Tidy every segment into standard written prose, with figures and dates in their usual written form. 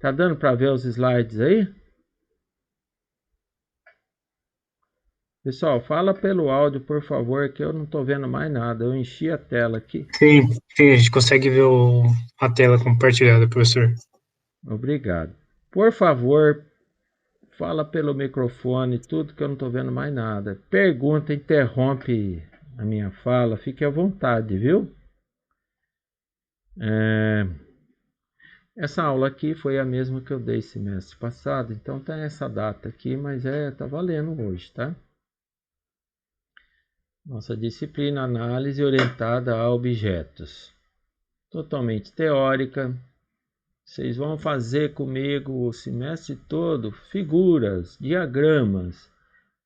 Tá dando para ver os slides aí? Pessoal, fala pelo áudio, por favor, que eu não tô vendo mais nada. Eu enchi a tela aqui. Sim, a gente consegue ver a tela compartilhada, professor. Obrigado. Por favor, fala pelo microfone, tudo que eu não tô vendo mais nada. Pergunta, interrompe a minha fala, fique à vontade, viu? Essa aula aqui foi a mesma que eu dei semestre passado, então tem essa data aqui, mas tá valendo hoje, tá? Nossa disciplina análise orientada a objetos. Totalmente teórica. Vocês vão fazer comigo o semestre todo figuras, diagramas.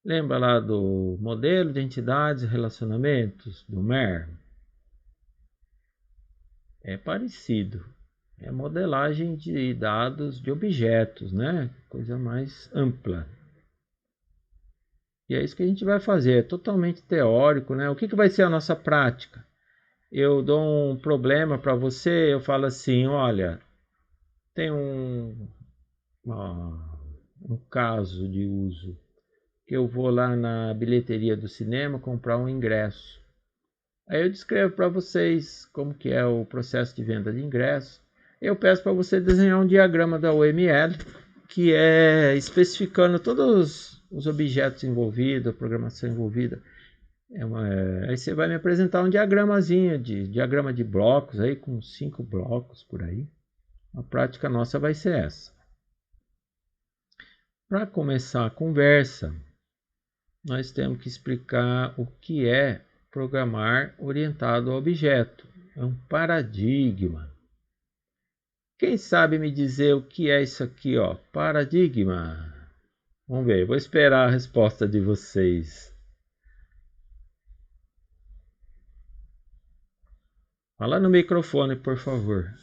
Lembra lá do modelo de entidades e relacionamentos do MER? É parecido. É modelagem de dados de objetos, né? Coisa mais ampla. E é isso que a gente vai fazer, é totalmente teórico, né? O que vai ser a nossa prática? Eu dou um problema para você, eu falo assim, olha, tem um caso de uso que eu vou lá na bilheteria do cinema comprar um ingresso. Aí eu descrevo para vocês como que é o processo de venda de ingresso. Eu peço para você desenhar um diagrama da UML, que é especificando todos os objetos envolvidos, a programação envolvida. Aí você vai me apresentar um diagramazinho, diagrama de blocos, aí com 5 blocos por aí. A prática nossa vai ser essa. Para começar a conversa, nós temos que explicar o que é programar orientado a objeto. É um paradigma. Quem sabe me dizer o que é isso aqui, ó? Paradigma. Vamos ver, vou esperar a resposta de vocês. Fala no microfone, por favor.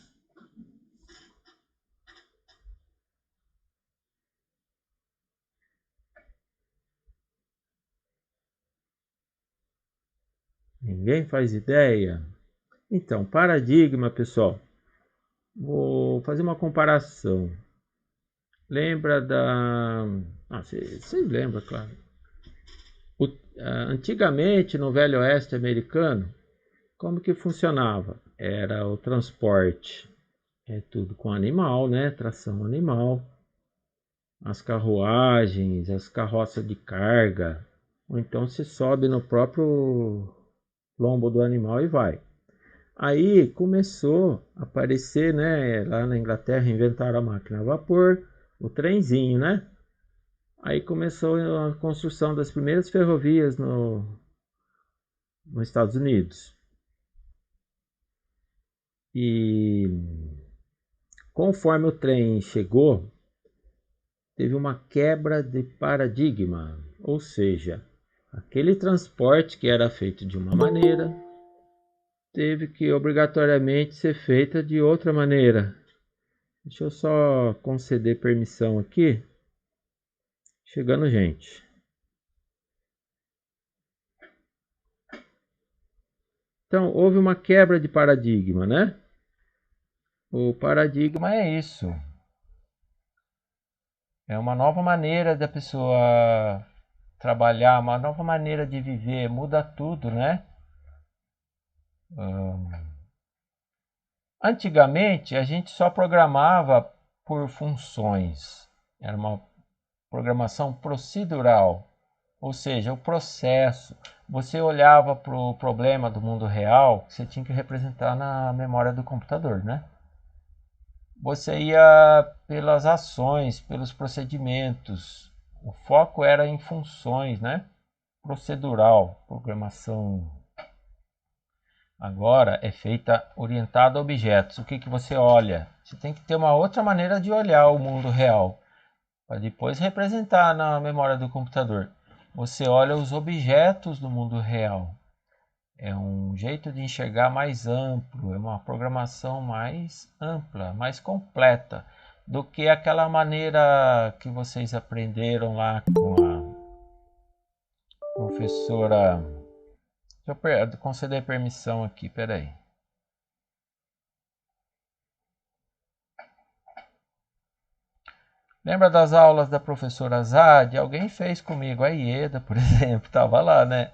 Ninguém faz ideia? Então, paradigma, pessoal. Vou fazer uma comparação. Lembra da. Vocês lembram, claro. Antigamente, no Velho Oeste americano, como que funcionava? Era o transporte, tudo com animal, né? Tração animal, as carruagens, as carroças de carga, ou então se sobe no próprio lombo do animal e vai. Aí começou a aparecer, né? Lá na Inglaterra inventaram a máquina a vapor, o trenzinho, né? Aí começou a construção das primeiras ferrovias nos Estados Unidos. E conforme o trem chegou, teve uma quebra de paradigma, ou seja, aquele transporte que era feito de uma maneira teve que obrigatoriamente ser feita de outra maneira. Deixa eu só conceder permissão aqui. Chegando, gente. Então, houve uma quebra de paradigma, né? O paradigma é isso. É uma nova maneira da pessoa trabalhar, uma nova maneira de viver, muda tudo, né? Antigamente a gente só programava por funções, era uma programação procedural, ou seja, o processo. Você olhava para o problema do mundo real, você tinha que representar na memória do computador, né? Você ia pelas ações, pelos procedimentos. O foco era em funções, né? Procedural, programação agora é feita orientada a objetos. O que você olha? Você tem que ter uma outra maneira de olhar o mundo real, para depois representar na memória do computador. Você olha os objetos do mundo real. É um jeito de enxergar mais amplo, é uma programação mais ampla, mais completa do que aquela maneira que vocês aprenderam lá com a professora. Deixa eu conceder permissão aqui, peraí. Lembra das aulas da professora Zad? Alguém fez comigo, a Ieda, por exemplo, estava lá, né?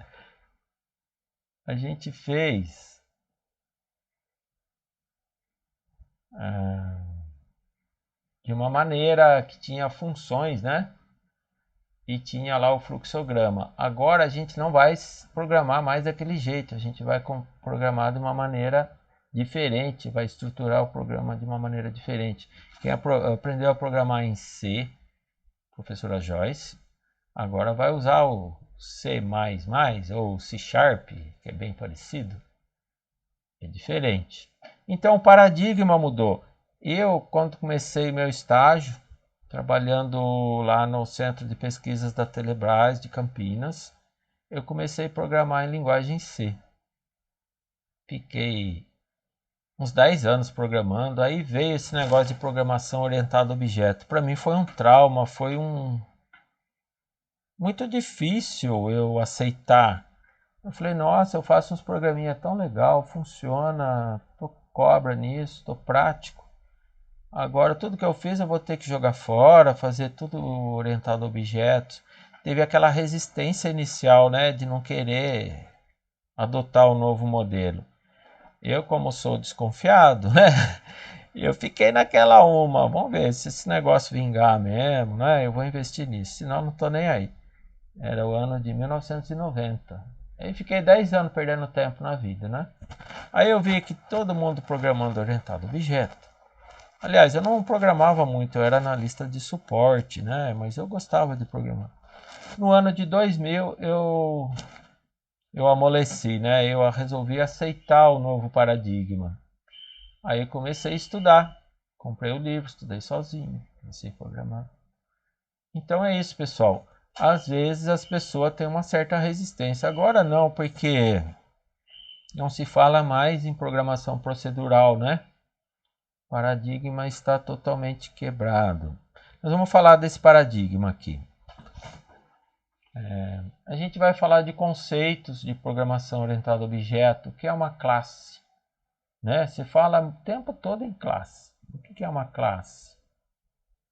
A gente fez de uma maneira que tinha funções, né? E tinha lá o fluxograma. Agora a gente não vai programar mais daquele jeito, a gente vai programar de uma maneira diferente, vai estruturar o programa de uma maneira diferente. Quem aprendeu a programar em C, professora Joyce, agora vai usar o C++ ou C Sharp, que é bem parecido. É diferente. Então o paradigma mudou. Eu, quando comecei meu estágio, trabalhando lá no Centro de Pesquisas da Telebrás de Campinas, eu comecei a programar em linguagem C. Fiquei uns 10 anos programando, aí veio esse negócio de programação orientada a objeto. Para mim foi um trauma, foi muito difícil eu aceitar. Eu falei, nossa, eu faço uns programinha tão legal, funciona, tô cobra nisso, tô prático. Agora tudo que eu fiz eu vou ter que jogar fora, fazer tudo orientado a objetos. Teve aquela resistência inicial, né, de não querer adotar o novo modelo. Eu, como sou desconfiado, né, eu fiquei naquela vamos ver se esse negócio vingar mesmo, né, eu vou investir nisso, senão não tô nem aí. Era o ano de 1990. Aí fiquei 10 anos perdendo tempo na vida, né? Aí eu vi que todo mundo programando orientado a objeto. Aliás, eu não programava muito, eu era analista de suporte, né? Mas eu gostava de programar. No ano de 2000 eu amoleci, né? Eu resolvi aceitar o novo paradigma. Aí eu comecei a estudar. Comprei o livro, estudei sozinho, comecei a programar. Então é isso, pessoal. Às vezes as pessoas têm uma certa resistência. Agora não, porque não se fala mais em programação procedural, né? O paradigma está totalmente quebrado. Nós vamos falar desse paradigma aqui. A gente vai falar de conceitos de programação orientada a objeto, o que é uma classe, né? Se fala o tempo todo em classe. O que é uma classe?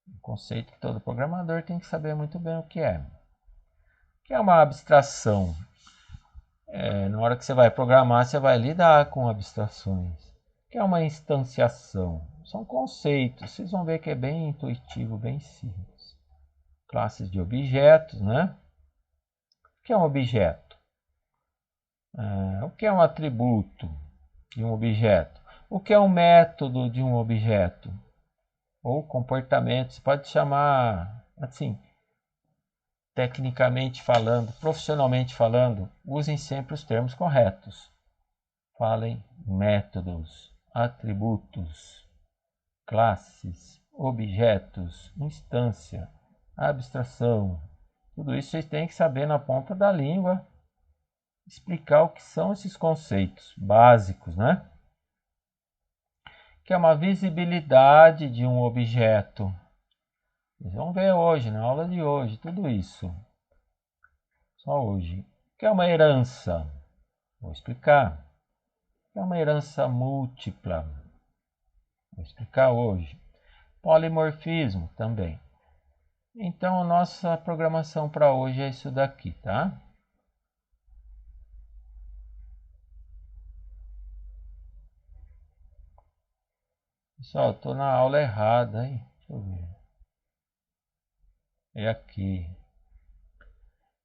Um conceito que todo programador tem que saber muito bem o que é. O que é uma abstração? Na hora que você vai programar, você vai lidar com abstrações. O que é uma instanciação? São conceitos, vocês vão ver que é bem intuitivo, bem simples. Classes de objetos, né? O que é um objeto? O que é um atributo de um objeto? O que é um método de um objeto? Ou comportamento, você pode chamar assim, tecnicamente falando, profissionalmente falando, usem sempre os termos corretos. Falem métodos, atributos, classes, objetos, instância, abstração. Tudo isso vocês têm que saber na ponta da língua explicar o que são esses conceitos básicos, né? Que é uma visibilidade de um objeto. Vocês vão ver hoje, na aula de hoje, tudo isso. Só hoje. Que é uma herança. Vou explicar. Que é uma herança múltipla. Vou explicar hoje. Polimorfismo também. Então, nossa programação para hoje é isso daqui, tá? Pessoal, estou na aula errada, hein? Deixa eu ver. É aqui.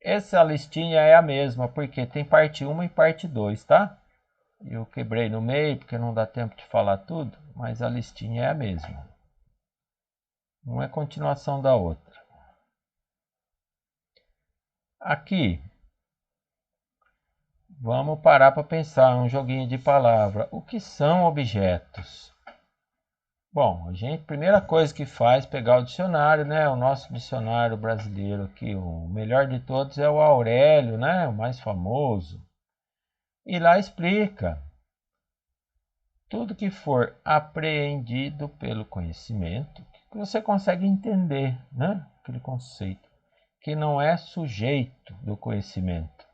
Essa listinha é a mesma, porque tem parte 1 e parte 2, tá? Eu quebrei no meio, porque não dá tempo de falar tudo, mas a listinha é a mesma. Não é continuação da outra. Aqui, vamos parar para pensar, um joguinho de palavra. O que são objetos? Bom, a gente, primeira coisa que faz é pegar o dicionário, né? O nosso dicionário brasileiro aqui, o melhor de todos é o Aurélio, né? O mais famoso. E lá explica tudo que for apreendido pelo conhecimento, que você consegue entender, né? Aquele conceito, que não é sujeito do conhecimento.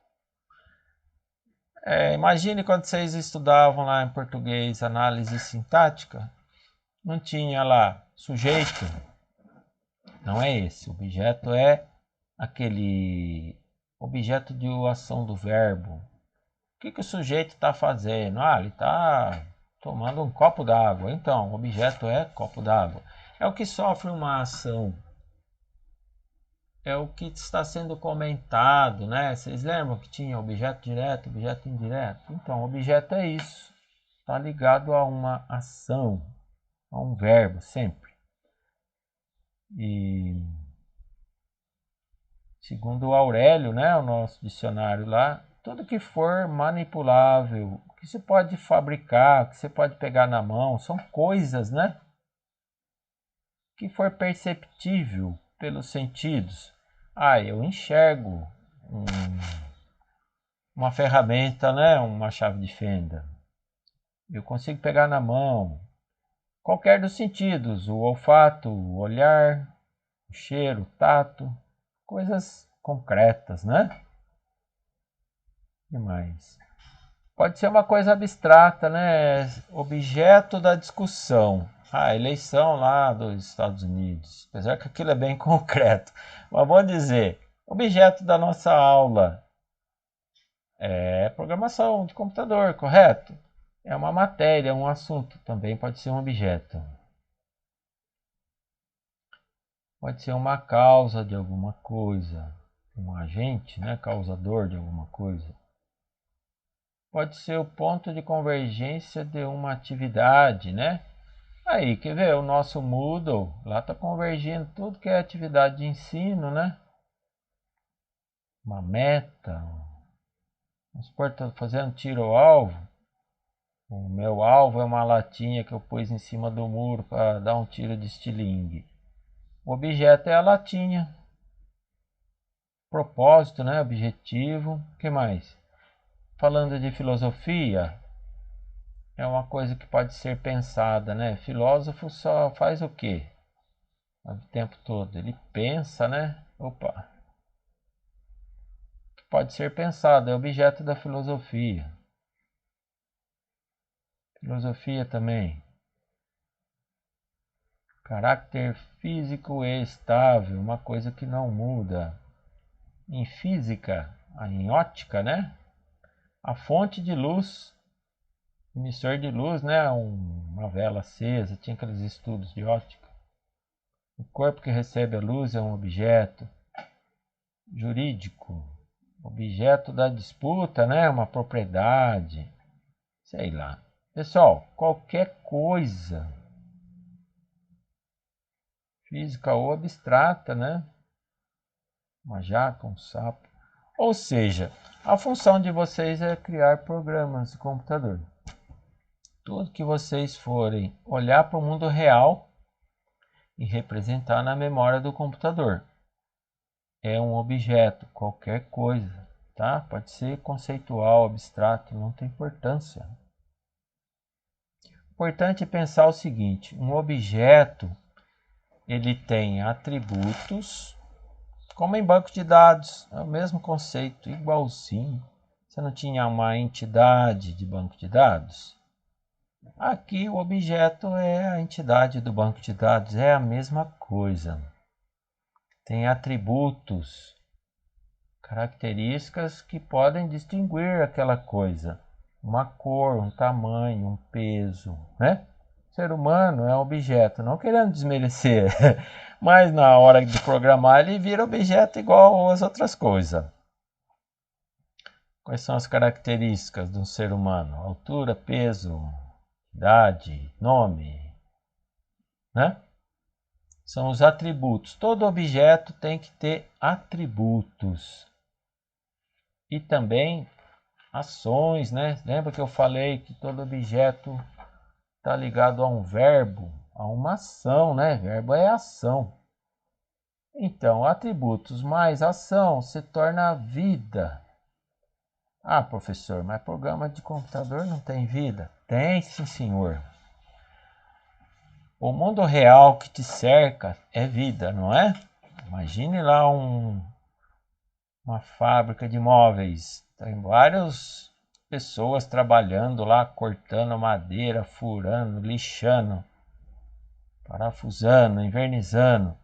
Imagine quando vocês estudavam lá em português análise sintática, não tinha lá sujeito, Não é esse. Objeto é aquele objeto de ação do verbo. O que o sujeito está fazendo? Ah, ele está tomando um copo d'água. Então, o objeto é copo d'água. É o que sofre uma ação. É o que está sendo comentado, né? Vocês lembram que tinha objeto direto, objeto indireto? Então, objeto é isso. Está ligado a uma ação, a um verbo, sempre. E segundo o Aurélio, né, o nosso dicionário lá, tudo que for manipulável, que se pode fabricar, que você pode pegar na mão, são coisas, né? Que for perceptível pelos sentidos. Ah, eu enxergo uma ferramenta, né? Uma chave de fenda. Eu consigo pegar na mão. Qualquer dos sentidos, o olfato, o olhar, o cheiro, o tato, coisas concretas, né? O que mais? Pode ser uma coisa abstrata, né? Objeto da discussão. A eleição lá dos Estados Unidos. Apesar que aquilo é bem concreto. Mas vamos dizer, objeto da nossa aula é programação de computador, correto? É uma matéria, é um assunto. Também pode ser um objeto. Pode ser uma causa de alguma coisa. Um agente, né? Causador de alguma coisa. Pode ser o ponto de convergência de uma atividade, né? Aí, quer ver? O nosso Moodle, lá está convergindo tudo que é atividade de ensino, né? Uma meta. Vamos supor, estou fazendo tiro ao alvo. O meu alvo é uma latinha que eu pus em cima do muro para dar um tiro de estilingue. O objeto é a latinha. Propósito, né? Objetivo. O que mais? Falando de filosofia, é uma coisa que pode ser pensada, né? Filósofo só faz o quê? O tempo todo. Ele pensa, né? Opa. Pode ser pensado, é objeto da filosofia. Filosofia também. Caráter físico e estável, uma coisa que não muda. Em física, em ótica, né? A fonte de luz, emissor de luz, né? Uma vela acesa, tinha aqueles estudos de ótica. O corpo que recebe a luz é um objeto jurídico, objeto da disputa, né? Uma propriedade, sei lá. Pessoal, qualquer coisa física ou abstrata, né? Uma jaca, um sapo. Ou seja, a função de vocês é criar programas de computador. Tudo que vocês forem olhar para o mundo real e representar na memória do computador é um objeto, qualquer coisa, tá? Pode ser conceitual, abstrato, não tem importância. O importante é pensar o seguinte: um objeto ele tem atributos, como em banco de dados, é o mesmo conceito, igualzinho. Você não tinha uma entidade de banco de dados? Aqui o objeto é a entidade do banco de dados, é a mesma coisa. Tem atributos, características que podem distinguir aquela coisa. Uma cor, um tamanho, um peso, né? O ser humano é um objeto, não querendo desmerecer, mas na hora de programar ele vira objeto igual às outras coisas. Quais são as características de um ser humano? Altura, peso, idade, nome, né? São os atributos. Todo objeto tem que ter atributos. E também ações, né? Lembra que eu falei que todo objeto está ligado a um verbo, a uma ação, né? Verbo é ação. Então, atributos mais ação se torna vida. Ah, professor, mas programa de computador não tem vida? Tem, sim, senhor. O mundo real que te cerca é vida, não é? Imagine lá uma fábrica de móveis. Tem várias pessoas trabalhando lá, cortando madeira, furando, lixando, parafusando, envernizando.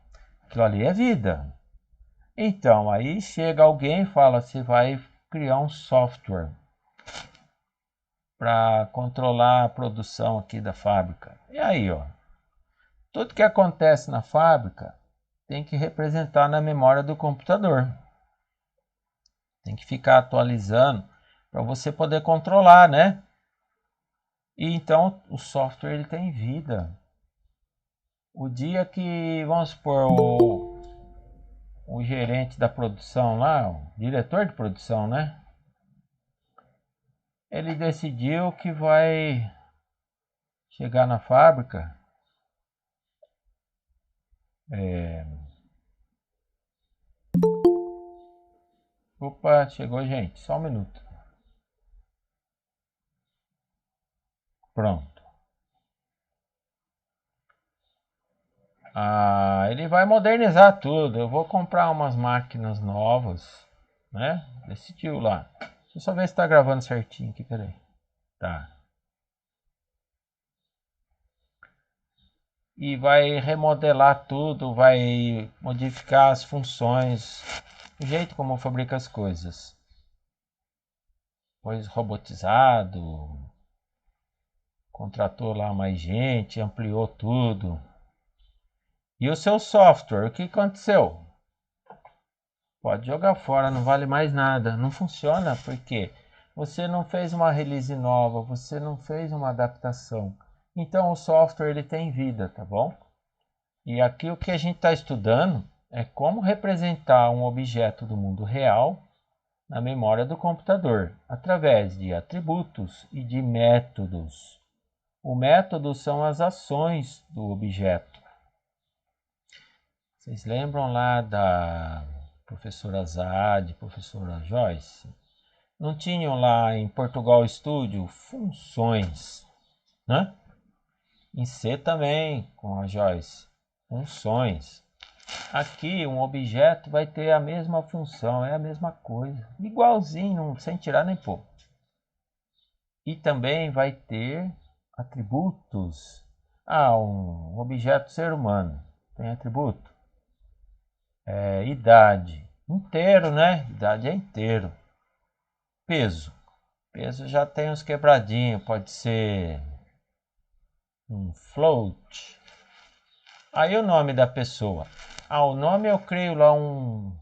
Aquilo ali é vida. Então, aí chega alguém e fala, você vai criar um software para controlar a produção aqui da fábrica. E aí, ó, tudo que acontece na fábrica tem que representar na memória do computador. Tem que ficar atualizando para você poder controlar, né? E então o software ele tem vida. O dia que, vamos supor, o gerente da produção lá, o diretor de produção, né? Ele decidiu que vai chegar na fábrica. Opa, chegou, gente. Só um minuto. Pronto. Ele vai modernizar tudo. Eu vou comprar umas máquinas novas, né? Decidiu lá. Deixa eu só ver se tá gravando certinho aqui, peraí. Tá. E vai remodelar tudo, vai modificar as funções, o jeito como fabrica as coisas. Pois robotizado, contratou lá mais gente, ampliou tudo. E o seu software, o que aconteceu? Pode jogar fora, não vale mais nada. Não funciona porque você não fez uma release nova, você não fez uma adaptação. Então o software ele tem vida, tá bom? E aqui o que a gente está estudando é como representar um objeto do mundo real na memória do computador, através de atributos e de métodos. O método são as ações do objeto. Vocês lembram lá da professora Zad, professora Joyce? Não tinham lá em Portugal Studio funções, né? Em C também, com a Joyce, funções. Aqui um objeto vai ter a mesma função, é a mesma coisa, igualzinho, sem tirar nem pôr. E também vai ter atributos. Um objeto ser humano tem atributo. Idade, inteiro, né? Idade é inteiro. Peso. Peso já tem uns quebradinhos, pode ser um float. Aí o nome da pessoa. O nome eu crio lá um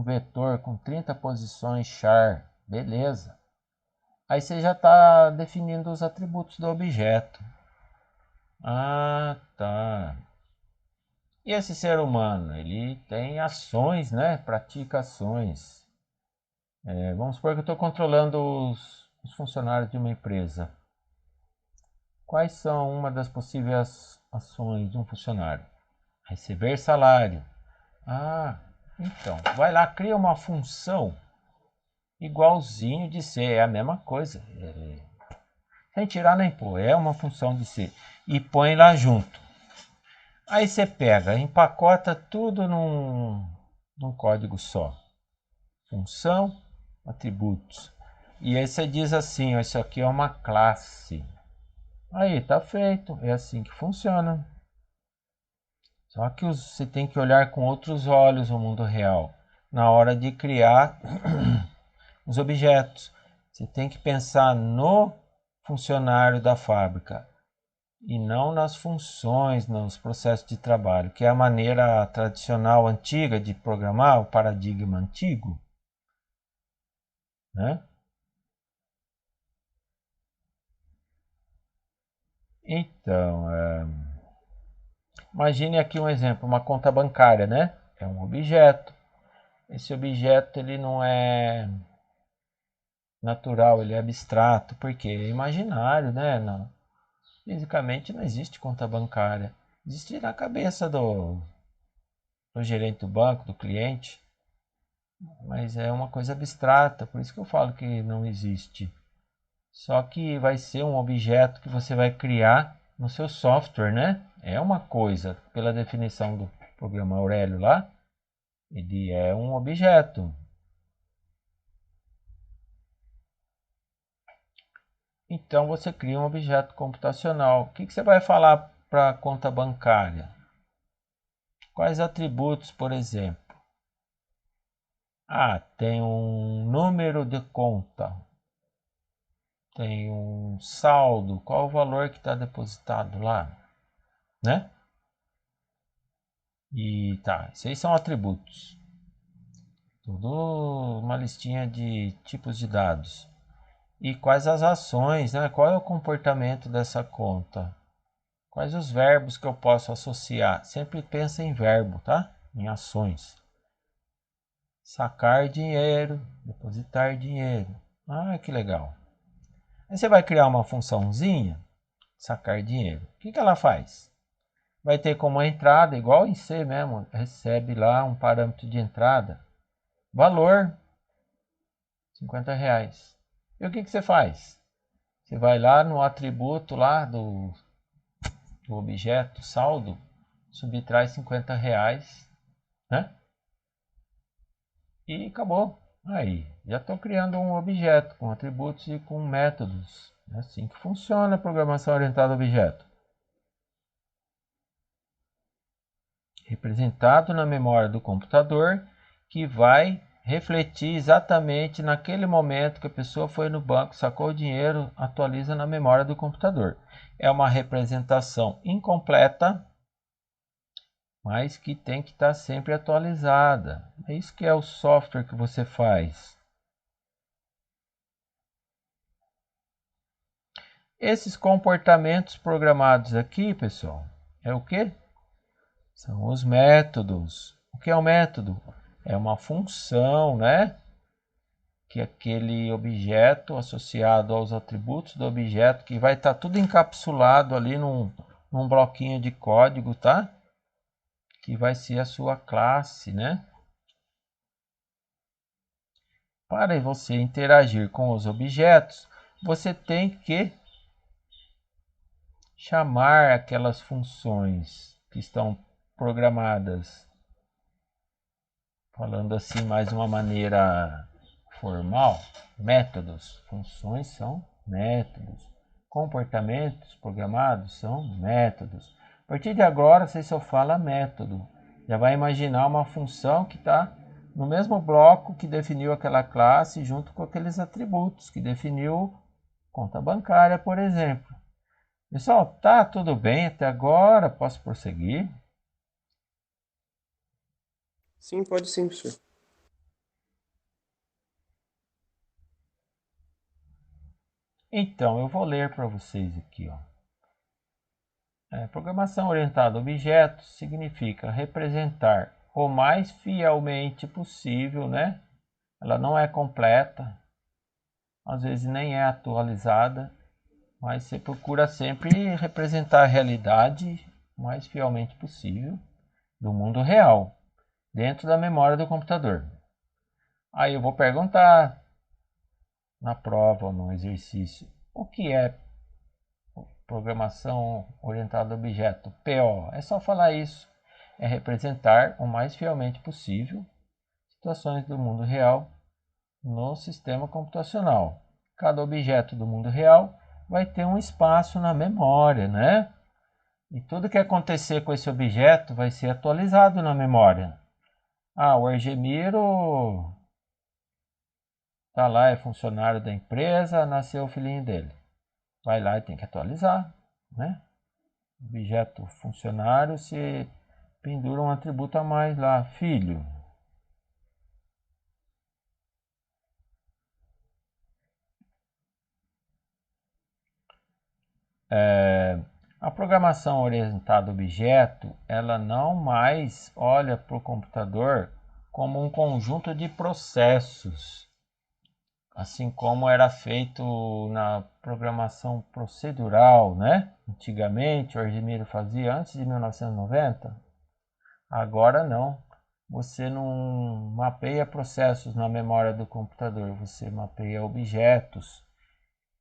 vetor com 30 posições char. Beleza. Aí você já está definindo os atributos do objeto. Tá. E esse ser humano, ele tem ações, né? Pratica ações. Vamos supor que eu estou controlando os funcionários de uma empresa. Quais são uma das possíveis ações de um funcionário? Receber salário. Então, vai lá, cria uma função igualzinho de C, é a mesma coisa. Sem tirar nem pôr, é uma função de C. E põe lá junto. Aí você pega, empacota tudo num código só. Função, atributos. E aí você diz assim, ó, isso aqui é uma classe. Aí, tá feito. É assim que funciona. Só que você tem que olhar com outros olhos o mundo real. Na hora de criar os objetos. Você tem que pensar no funcionário da fábrica e não nas funções, nos processos de trabalho, que é a maneira tradicional, antiga de programar, o paradigma antigo, né? Então, imagine aqui um exemplo, uma conta bancária, né? É um objeto. Esse objeto ele não é natural, ele é abstrato, porque é imaginário, né? Não, fisicamente não existe conta bancária. Existe na cabeça do gerente do banco, do cliente, mas é uma coisa abstrata, por isso que eu falo que não existe. Só que vai ser um objeto que você vai criar no seu software, né? É uma coisa, pela definição do programa Aurélio lá, ele é um objeto. Então você cria um objeto computacional. O que você vai falar para a conta bancária? Quais atributos, por exemplo? Tem um número de conta, tem um saldo, qual o valor que está depositado lá, né? E tá, esses são atributos. Tudo uma listinha de tipos de dados. E quais as ações, né? Qual é o comportamento dessa conta? Quais os verbos que eu posso associar? Sempre pensa em verbo, tá? Em ações. Sacar dinheiro, depositar dinheiro. Que legal. Aí você vai criar uma funçãozinha, sacar dinheiro. O que ela faz? Vai ter como entrada, igual em C mesmo, recebe lá um parâmetro de entrada. Valor, R$50. E o que você faz? Você vai lá no atributo lá do objeto saldo, subtrai R$50, né? E acabou. Aí, já estou criando um objeto com atributos e com métodos. É assim que funciona a programação orientada a objeto. Representado na memória do computador, que vai refletir exatamente naquele momento que a pessoa foi no banco, sacou o dinheiro, atualiza na memória do computador. É uma representação incompleta, mas que tem que estar sempre atualizada. É isso que é o software que você faz. Esses comportamentos programados aqui, pessoal, é o que? São os métodos. O que é um método? É uma função, né? Que aquele objeto associado aos atributos do objeto, que vai estar tudo encapsulado ali num bloquinho de código, tá? Que vai ser a sua classe, né? Para você interagir com os objetos, você tem que chamar aquelas funções que estão programadas. Falando assim mais uma maneira formal, métodos. Funções são métodos. Comportamentos programados são métodos. A partir de agora, você só fala método. Já vai imaginar uma função que está no mesmo bloco que definiu aquela classe, junto com aqueles atributos que definiu conta bancária, por exemplo. Pessoal, tá tudo bem até agora? Posso prosseguir? Sim, pode sim, professor. Então, eu vou ler para vocês aqui, ó. Programação orientada a objetos significa representar o mais fielmente possível, né? Ela não é completa, às vezes nem é atualizada, mas você procura sempre representar a realidade o mais fielmente possível do mundo real, dentro da memória do computador. Aí eu vou perguntar na prova ou no exercício, o que é programação orientada a objeto? PO. É só falar isso. É representar o mais fielmente possível situações do mundo real no sistema computacional. Cada objeto do mundo real vai ter um espaço na memória, né? E tudo que acontecer com esse objeto vai ser atualizado na memória. O Argemiro tá lá, é funcionário da empresa, nasceu o filhinho dele. Vai lá e tem que atualizar, né? Objeto funcionário, se pendura um atributo a mais lá, filho. A programação orientada a objeto, ela não mais olha para o computador como um conjunto de processos, assim como era feito na programação procedural, né? Antigamente, o Argemiro fazia antes de 1990. Agora não. Você não mapeia processos na memória do computador, você mapeia objetos,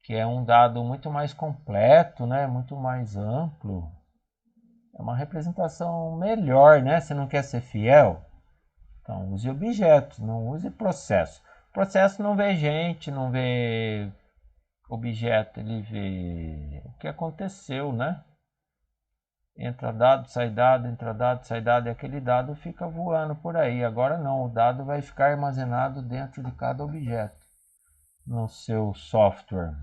que é um dado muito mais completo, né? Muito mais amplo. É uma representação melhor, né? Você não quer ser fiel? Então, use objetos, não use processo. Processo não vê gente, não vê objeto, ele vê o que aconteceu, né? entra dado, sai dado, entra dado, sai dado, e aquele dado fica voando por aí. Agora não, o dado vai ficar armazenado dentro de cada objeto no seu software.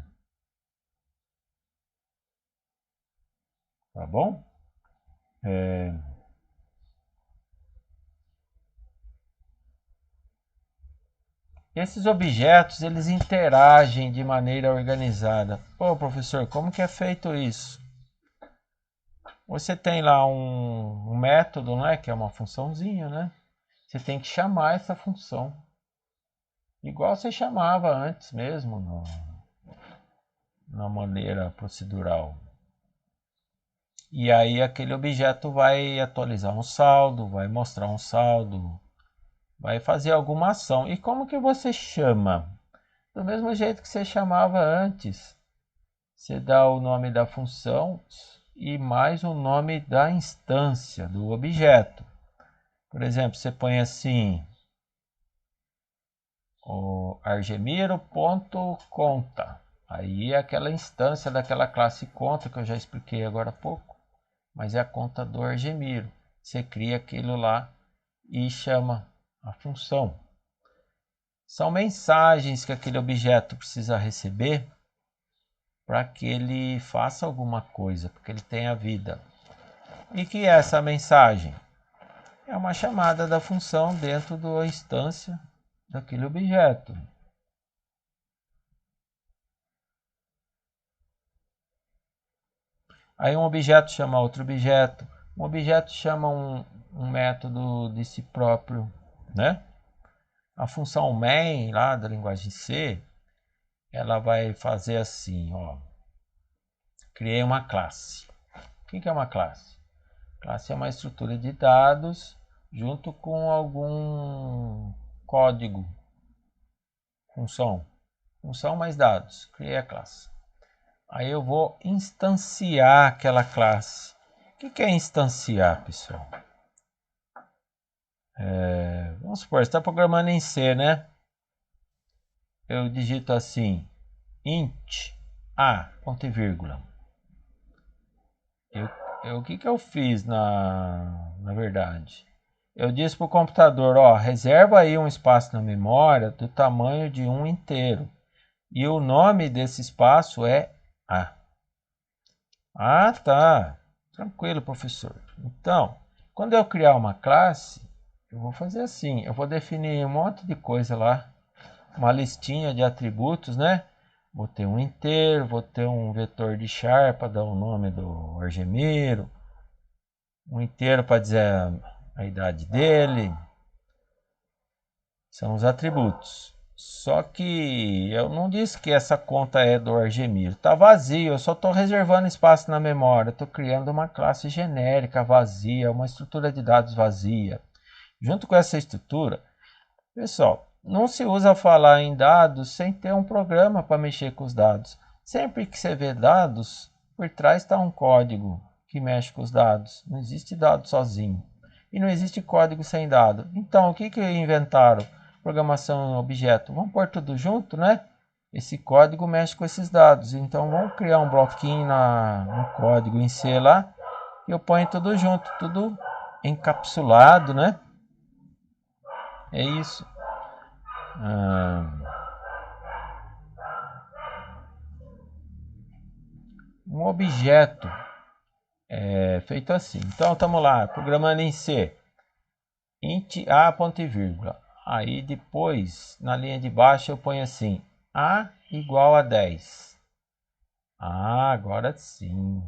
Tá bom? Esses objetos, eles interagem de maneira organizada. Pô, professor, como que é feito isso? Você tem lá um método, né, que é uma funçãozinha, né? Você tem que chamar essa função. Igual você chamava antes mesmo, na maneira procedural. E aí aquele objeto vai atualizar um saldo, vai mostrar um saldo, vai fazer alguma ação. E como que você chama? Do mesmo jeito que você chamava antes. Você dá o nome da função e mais o nome da instância, do objeto. Por exemplo, você põe assim, o argemiro.conta. Aí é aquela instância daquela classe conta que eu já expliquei agora há pouco, mas é a conta do argemiro. Você cria aquilo lá e chama a função. São mensagens que aquele objeto precisa receber para que ele faça alguma coisa, porque ele tenha vida. E que é essa mensagem? É uma chamada da função dentro da instância daquele objeto. Aí um objeto chama outro objeto, um objeto chama um método de si próprio, né? A função main lá da linguagem C, ela vai fazer assim, ó. Criei uma classe. O que é uma classe? Classe é uma estrutura de dados junto com algum código. Função mais dados. Criei a classe. Aí eu vou instanciar aquela classe. O que é instanciar, pessoal? Vamos supor, você está programando em C, né? Eu digito assim, int a, ponto e vírgula. O que eu fiz na verdade? Eu disse para o computador, ó, reserva aí um espaço na memória do tamanho de um inteiro. E o nome desse espaço é A. Ah, tá. Tranquilo, professor. Então, quando eu criar uma classe, eu vou fazer assim. Eu vou definir um monte de coisa lá. Uma listinha de atributos, né? Vou ter um inteiro, vou ter um vetor de char para dar o nome do argemiro. Um inteiro para dizer a idade dele. São os atributos. Só que eu não disse que essa conta é do argemiro. Está vazio, eu só estou reservando espaço na memória. Estou criando uma classe genérica vazia, uma estrutura de dados vazia. Junto com essa estrutura, pessoal, não se usa falar em dados sem ter um programa para mexer com os dados. Sempre que você vê dados, por trás está um código que mexe com os dados. Não existe dado sozinho. E não existe código sem dado. Então, o que inventaram? Programação em objeto. Vamos pôr tudo junto, né? Esse código mexe com esses dados. Então, vamos criar um bloquinho no código em C lá. E eu ponho tudo junto, tudo encapsulado, né? É isso. Um objeto é feito assim. Então, estamos lá, programando em C. Int a, ponto e vírgula. Aí depois, na linha de baixo, eu ponho assim, a igual a 10. Ah, agora sim.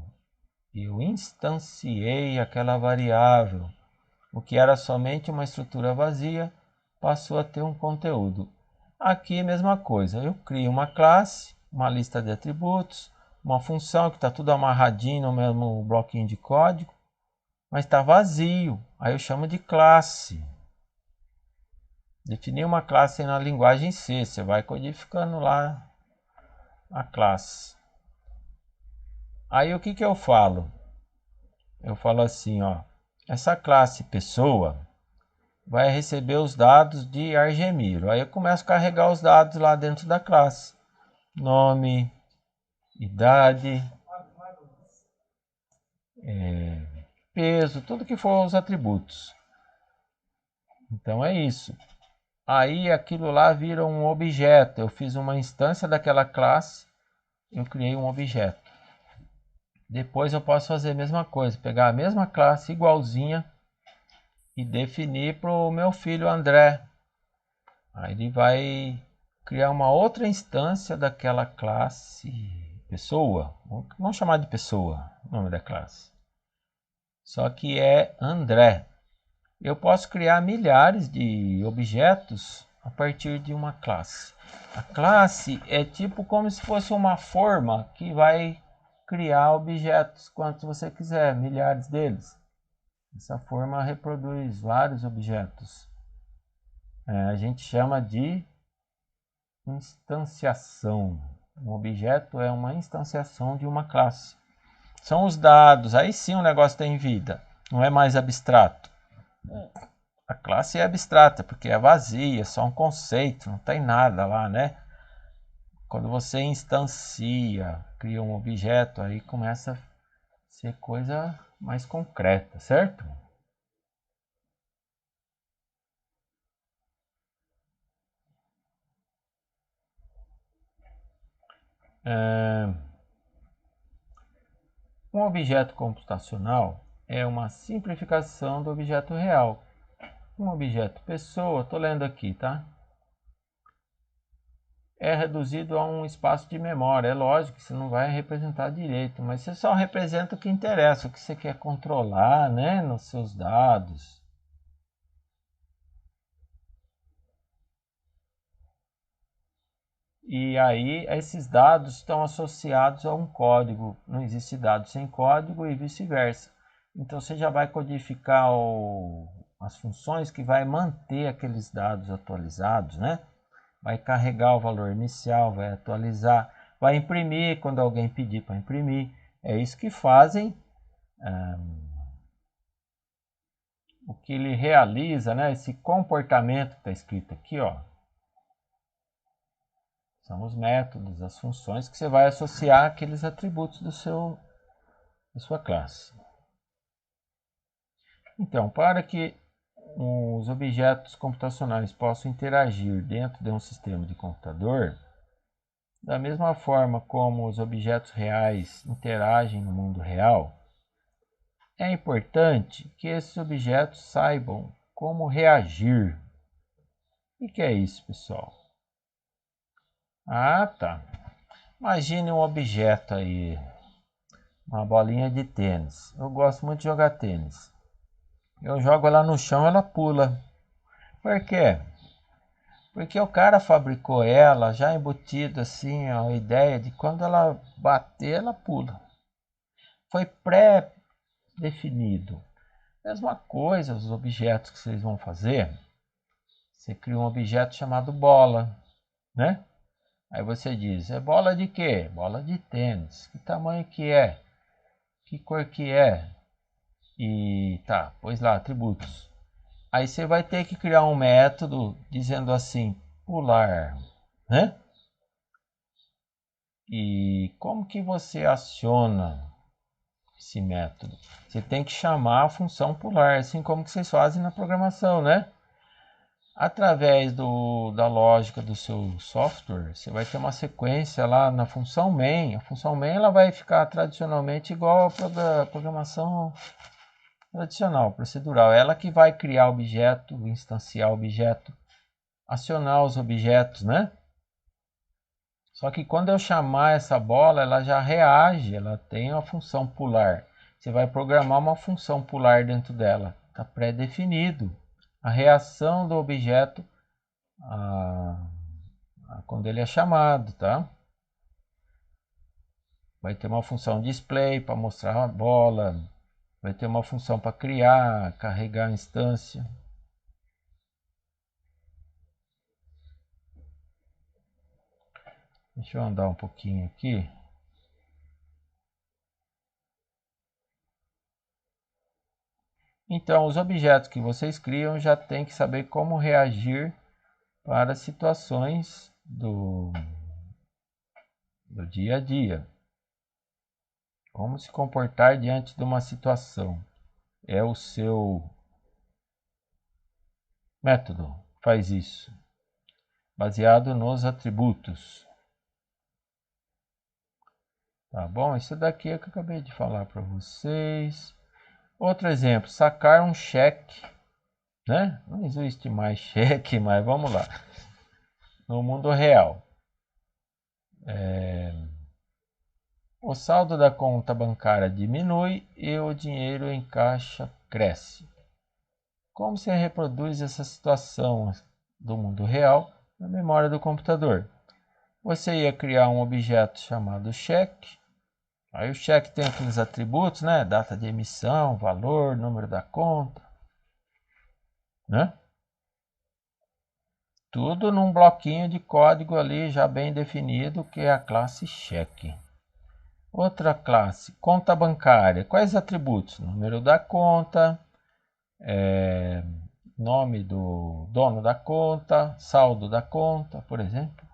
Eu instanciei aquela variável. O que era somente uma estrutura vazia, passou a ter um conteúdo. Aqui a mesma coisa. Eu crio uma classe, uma lista de atributos, uma função que está tudo amarradinho no mesmo bloquinho de código, mas está vazio. Aí eu chamo de classe. Definir uma classe na linguagem C, você vai codificando lá a classe. Aí o que eu falo? Eu falo assim, ó, essa classe pessoa vai receber os dados de argemiro. Aí eu começo a carregar os dados lá dentro da classe. Nome, idade, peso, tudo que for os atributos. Então é isso. Aí aquilo lá vira um objeto. Eu fiz uma instância daquela classe, eu criei um objeto. Depois eu posso fazer a mesma coisa, pegar a mesma classe igualzinha e definir para o meu filho André. Aí ele vai criar uma outra instância daquela classe pessoa. Vamos chamar de pessoa o nome da classe. Só que é André. Eu posso criar milhares de objetos a partir de uma classe. A classe é tipo como se fosse uma forma que vai criar objetos quantos você quiser, milhares deles. Essa forma reproduz vários objetos. A gente chama de instanciação. Um objeto é uma instanciação de uma classe. São os dados, aí sim o negócio tem vida, não é mais abstrato. A classe é abstrata, porque é vazia, é só um conceito, não tem nada lá, né? Quando você instancia, cria um objeto, aí começa a ser coisa mais concreta, certo? Um objeto computacional é uma simplificação do objeto real. Um objeto pessoa, estou lendo aqui, tá? É reduzido a um espaço de memória. É lógico que você não vai representar direito, mas você só representa o que interessa, o que você quer controlar, né, nos seus dados. E aí esses dados estão associados a um código. Não existe dado sem código e vice-versa. Então você já vai codificar as funções que vai manter aqueles dados atualizados, né? Vai carregar o valor inicial, vai atualizar, vai imprimir quando alguém pedir para imprimir. É isso que fazem, o que ele realiza, né? Esse comportamento que está escrito aqui, ó. São os métodos, as funções que você vai associar àqueles atributos da sua classe. Então, para que os objetos computacionais possam interagir dentro de um sistema de computador, da mesma forma como os objetos reais interagem no mundo real, é importante que esses objetos saibam como reagir. O que é isso, pessoal? Ah, tá. Imagine um objeto aí, uma bolinha de tênis. Eu gosto muito de jogar tênis. Eu jogo ela no chão, ela pula. Por quê? Porque o cara fabricou ela já embutido assim, a ideia de quando ela bater, ela pula. Foi pré-definido. Mesma coisa, os objetos que vocês vão fazer. Você cria um objeto chamado bola, né? Aí você diz, é bola de quê? Bola de tênis. Que tamanho que é? Que cor que é? E tá, pois lá, atributos. Aí você vai ter que criar um método dizendo assim, pular, né? E como que você aciona esse método? Você tem que chamar a função pular, assim como que vocês fazem na programação, né? Através da lógica do seu software, você vai ter uma sequência lá na função main. A função main ela vai ficar tradicionalmente igual à programação tradicional, procedural. Ela que vai criar objeto, instanciar objeto, acionar os objetos, né? Só que quando eu chamar essa bola, ela já reage, ela tem a função pular. Você vai programar uma função pular dentro dela, está pré-definido. A reação do objeto quando ele é chamado, tá? Vai ter uma função display para mostrar a bola, vai ter uma função para criar, carregar a instância. Deixa eu andar um pouquinho aqui. Então, os objetos que vocês criam já tem que saber como reagir para situações do dia a dia. Como se comportar diante de uma situação. é o seu método. Faz isso, baseado nos atributos. Tá bom? Isso daqui é o que eu acabei de falar para vocês. Outro exemplo, sacar um cheque, né? Não existe mais cheque, mas vamos lá. No mundo real, o saldo da conta bancária diminui e o dinheiro em caixa cresce. Como se reproduz essa situação do mundo real na memória do computador? Você ia criar um objeto chamado cheque. Aí o cheque tem aqueles atributos, né? Data de emissão, valor, número da conta, né? Tudo num bloquinho de código ali já bem definido, que é a classe cheque. Outra classe, conta bancária. Quais atributos? Número da conta, nome do dono da conta, saldo da conta, por exemplo.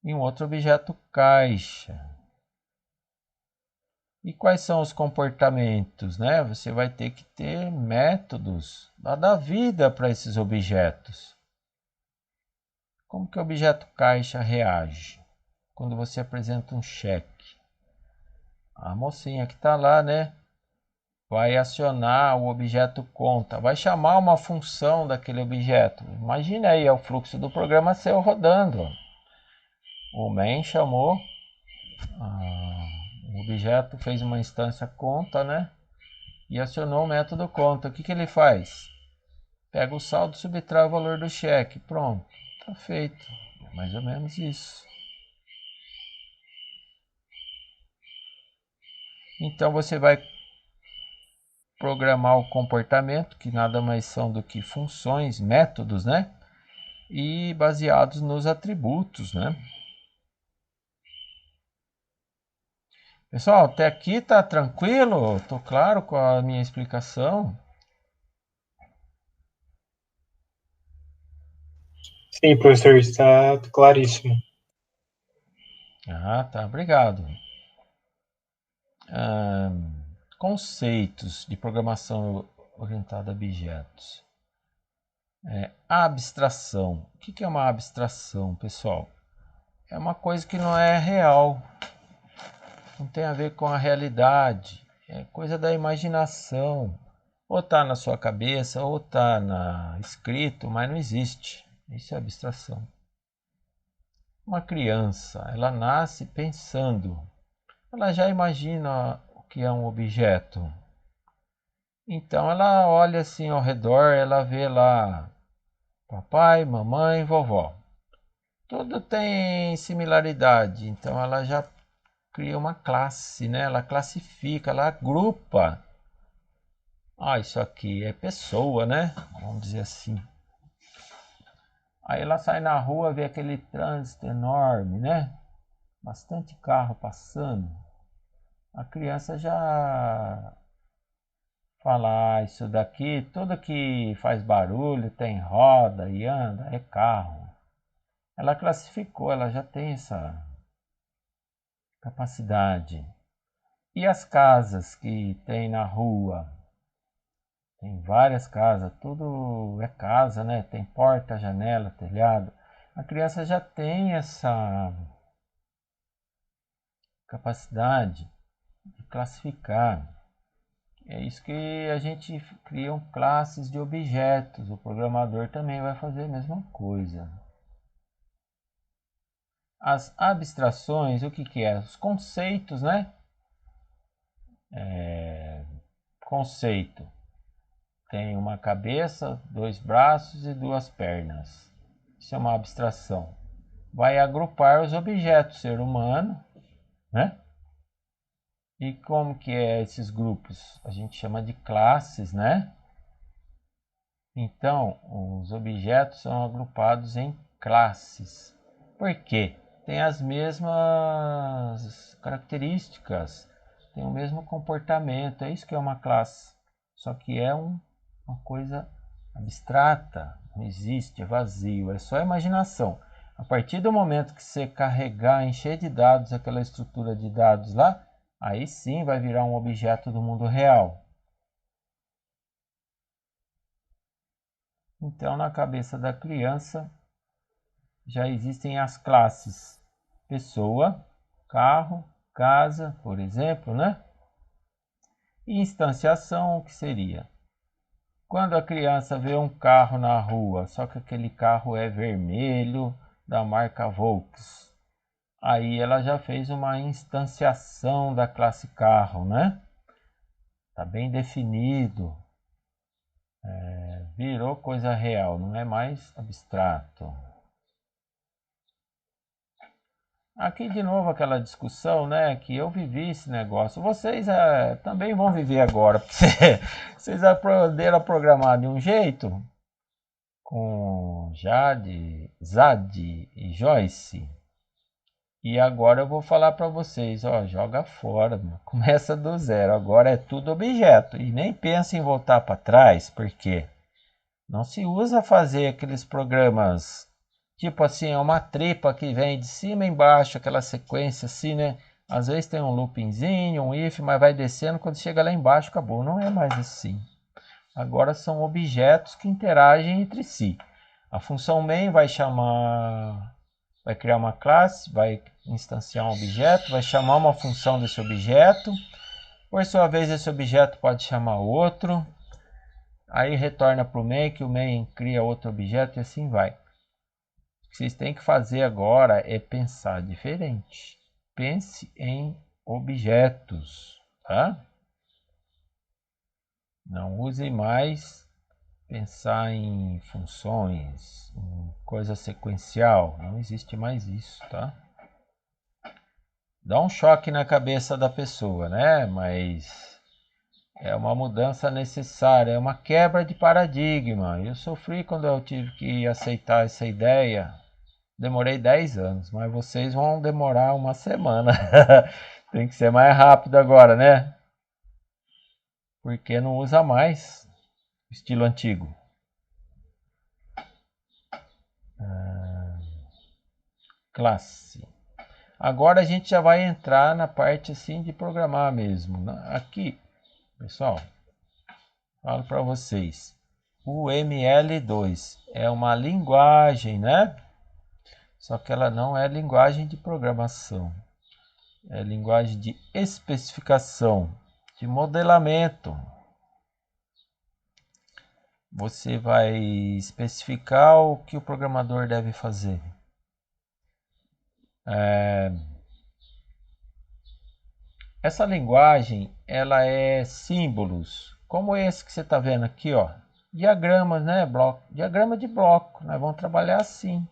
E um outro objeto, caixa. E quais são os comportamentos, né? Você vai ter que ter métodos, dar vida para esses objetos. Como que o objeto caixa reage quando você apresenta um cheque? A mocinha que está lá, né? Vai acionar o objeto conta, vai chamar uma função daquele objeto. Imagine aí, é o fluxo do programa seu rodando. O main chamou, o objeto fez uma instância conta, né? E acionou o método conta. O que ele faz? Pega o saldo, subtrai o valor do cheque. Pronto, está feito. É mais ou menos isso. Então você vai programar o comportamento, que nada mais são do que funções, métodos, né? E baseados nos atributos, né? Pessoal, até aqui tá tranquilo? Tô claro com a minha explicação? Sim, professor, está claríssimo. Ah, tá, obrigado. Conceitos de programação orientada a objetos. Abstração. O que é uma abstração, pessoal? É uma coisa que não é real, não tem a ver com a realidade, é coisa da imaginação. Ou está na sua cabeça, ou está escrito, mas não existe. Isso é abstração. Uma criança, ela nasce pensando, ela já imagina o que é um objeto. Então ela olha assim ao redor, ela vê lá papai, mamãe, vovó. Tudo tem similaridade, então ela já cria uma classe, né? Ela classifica, ela agrupa. Isso aqui é pessoa, né? Vamos dizer assim. Aí ela sai na rua, vê aquele trânsito enorme, né? Bastante carro passando. A criança já fala, isso daqui, tudo que faz barulho, tem roda e anda, é carro. Ela classificou, ela já tem essa capacidade. E as casas que tem na rua? Tem várias casas, tudo é casa, né? Tem porta, janela, telhado. A criança já tem essa capacidade de classificar. É isso que a gente cria classes de objetos. O programador também vai fazer a mesma coisa. As abstrações, o que é? Os conceitos, né? Conceito. Tem uma cabeça, dois braços e duas pernas. Isso é uma abstração. Vai agrupar os objetos, ser humano, né? E como que é esses grupos? A gente chama de classes, né? Então, os objetos são agrupados em classes. Por quê? Tem as mesmas características, tem o mesmo comportamento. É isso que é uma classe. Só que é uma coisa abstrata, não existe, é vazio, é só imaginação. A partir do momento que você carregar, encher de dados aquela estrutura de dados lá, aí sim vai virar um objeto do mundo real. Então, na cabeça da criança, já existem as classes pessoa, carro, casa, por exemplo, né? E instanciação, o que seria? Quando a criança vê um carro na rua, só que aquele carro é vermelho, da marca Volks, aí ela já fez uma instanciação da classe carro, né? Tá bem definido, virou coisa real, não é mais abstrato. Aqui de novo aquela discussão, né, que eu vivi esse negócio. Vocês também vão viver agora, porque vocês aprenderam a programar de um jeito com Jade, Zad e Joyce. E agora eu vou falar para vocês, ó, joga fora, começa do zero. Agora é tudo objeto e nem pensa em voltar para trás, porque não se usa fazer aqueles programas tipo assim, é uma tripa que vem de cima e embaixo, aquela sequência assim, né? Às vezes tem um loopingzinho, um if, mas vai descendo, quando chega lá embaixo, acabou. Não é mais assim. Agora são objetos que interagem entre si. A função main vai criar uma classe, vai instanciar um objeto, vai chamar uma função desse objeto. Por sua vez, esse objeto pode chamar outro. Aí retorna para o main, que o main cria outro objeto e assim vai. O que vocês têm que fazer agora é pensar diferente. Pense em objetos, tá? Não use mais pensar em funções, em coisa sequencial. Não existe mais isso, tá? Dá um choque na cabeça da pessoa, né? Mas é uma mudança necessária, é uma quebra de paradigma. Eu sofri quando eu tive que aceitar essa ideia. Demorei 10 anos, mas vocês vão demorar uma semana. Tem que ser mais rápido agora, né? Porque não usa mais estilo antigo. Classe. Agora a gente já vai entrar na parte assim de programar mesmo. Aqui, pessoal, falo para vocês. O ML2 é uma linguagem, né? Só que ela não é linguagem de programação. É linguagem de especificação, de modelamento. Você vai especificar o que o programador deve fazer. Essa linguagem, ela é símbolos, como esse que você está vendo aqui, ó. Diagramas, né? Diagrama de bloco. Nós vamos trabalhar assim.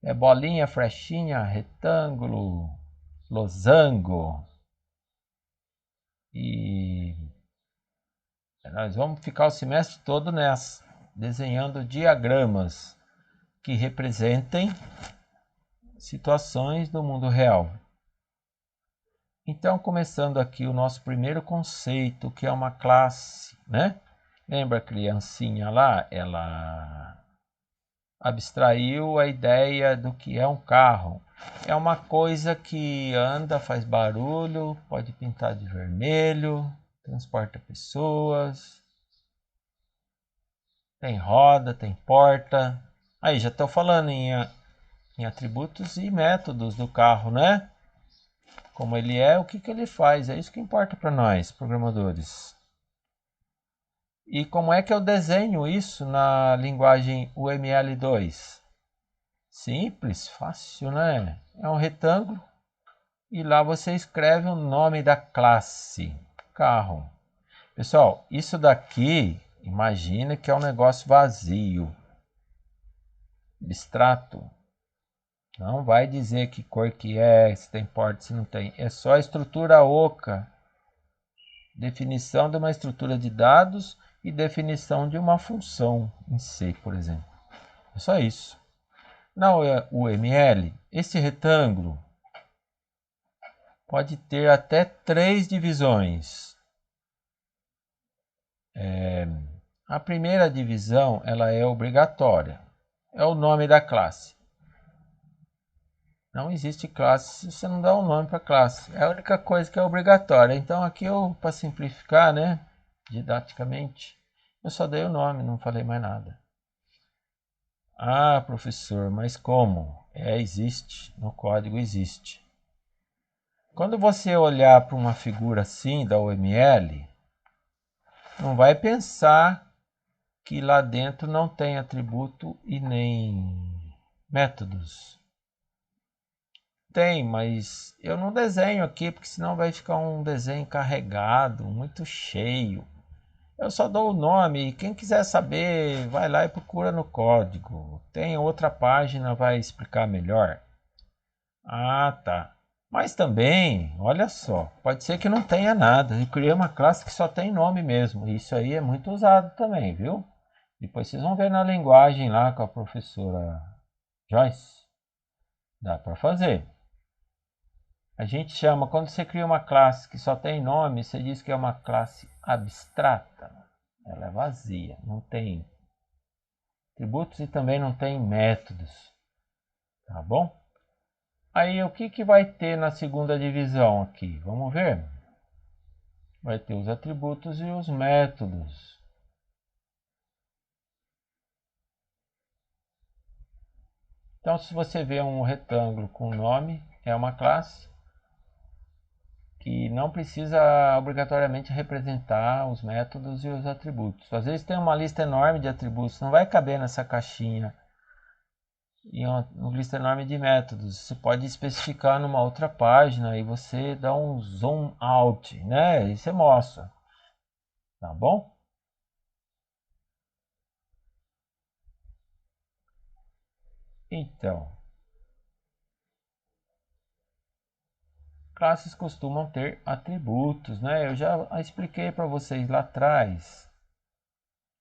É bolinha, flechinha, retângulo, losango. E nós vamos ficar o semestre todo nessa, desenhando diagramas que representem situações do mundo real. Então, começando aqui o nosso primeiro conceito, que é uma classe, né? Lembra a criancinha lá? Ela abstraiu a ideia do que é um carro. É uma coisa que anda, faz barulho, pode pintar de vermelho, transporta pessoas, tem roda, tem porta. Aí já estou falando em atributos e métodos do carro, né? Como ele é, o que ele faz, é isso que importa para nós, programadores. E como é que eu desenho isso na linguagem UML2? Simples, fácil, né? É um retângulo e lá você escreve o nome da classe, carro. Pessoal, isso daqui, imagina que é um negócio vazio, abstrato. Não vai dizer que cor que é, se tem porta, se não tem. É só a estrutura oca. Definição de uma estrutura de dados e definição de uma função em C, por exemplo. É só isso. Na UML, esse retângulo pode ter até 3 divisões. A primeira divisão ela é obrigatória. É o nome da classe. Não existe classe se você não dá um nome para a classe. É a única coisa que é obrigatória. Então aqui para simplificar, né, didaticamente, eu só dei o nome, não falei mais nada. Ah, professor, mas como? Existe, no código existe. Quando você olhar para uma figura assim da UML, não vai pensar que lá dentro não tem atributo e nem métodos. Tem, mas eu não desenho aqui, porque senão vai ficar um desenho carregado, muito cheio. Eu só dou o nome e quem quiser saber, vai lá e procura no código. Tem outra página, vai explicar melhor. Ah, tá. Mas também, olha só, pode ser que não tenha nada. Eu criei uma classe que só tem nome mesmo. Isso aí é muito usado também, viu? Depois vocês vão ver na linguagem lá com a professora Joyce. Dá para fazer. A gente chama, quando você cria uma classe que só tem nome, você diz que é uma classe abstrata. Ela é vazia, não tem atributos e também não tem métodos. Tá bom? Aí o que vai ter na segunda divisão aqui? Vamos ver? Vai ter os atributos e os métodos. Então, se você vê um retângulo com nome, é uma classe que não precisa obrigatoriamente representar os métodos e os atributos. Às vezes tem uma lista enorme de atributos, não vai caber nessa caixinha e uma lista enorme de métodos. Você pode especificar numa outra página e você dá um zoom out, né? E você mostra, tá bom? Então, classes costumam ter atributos, né? Eu já expliquei para vocês lá atrás.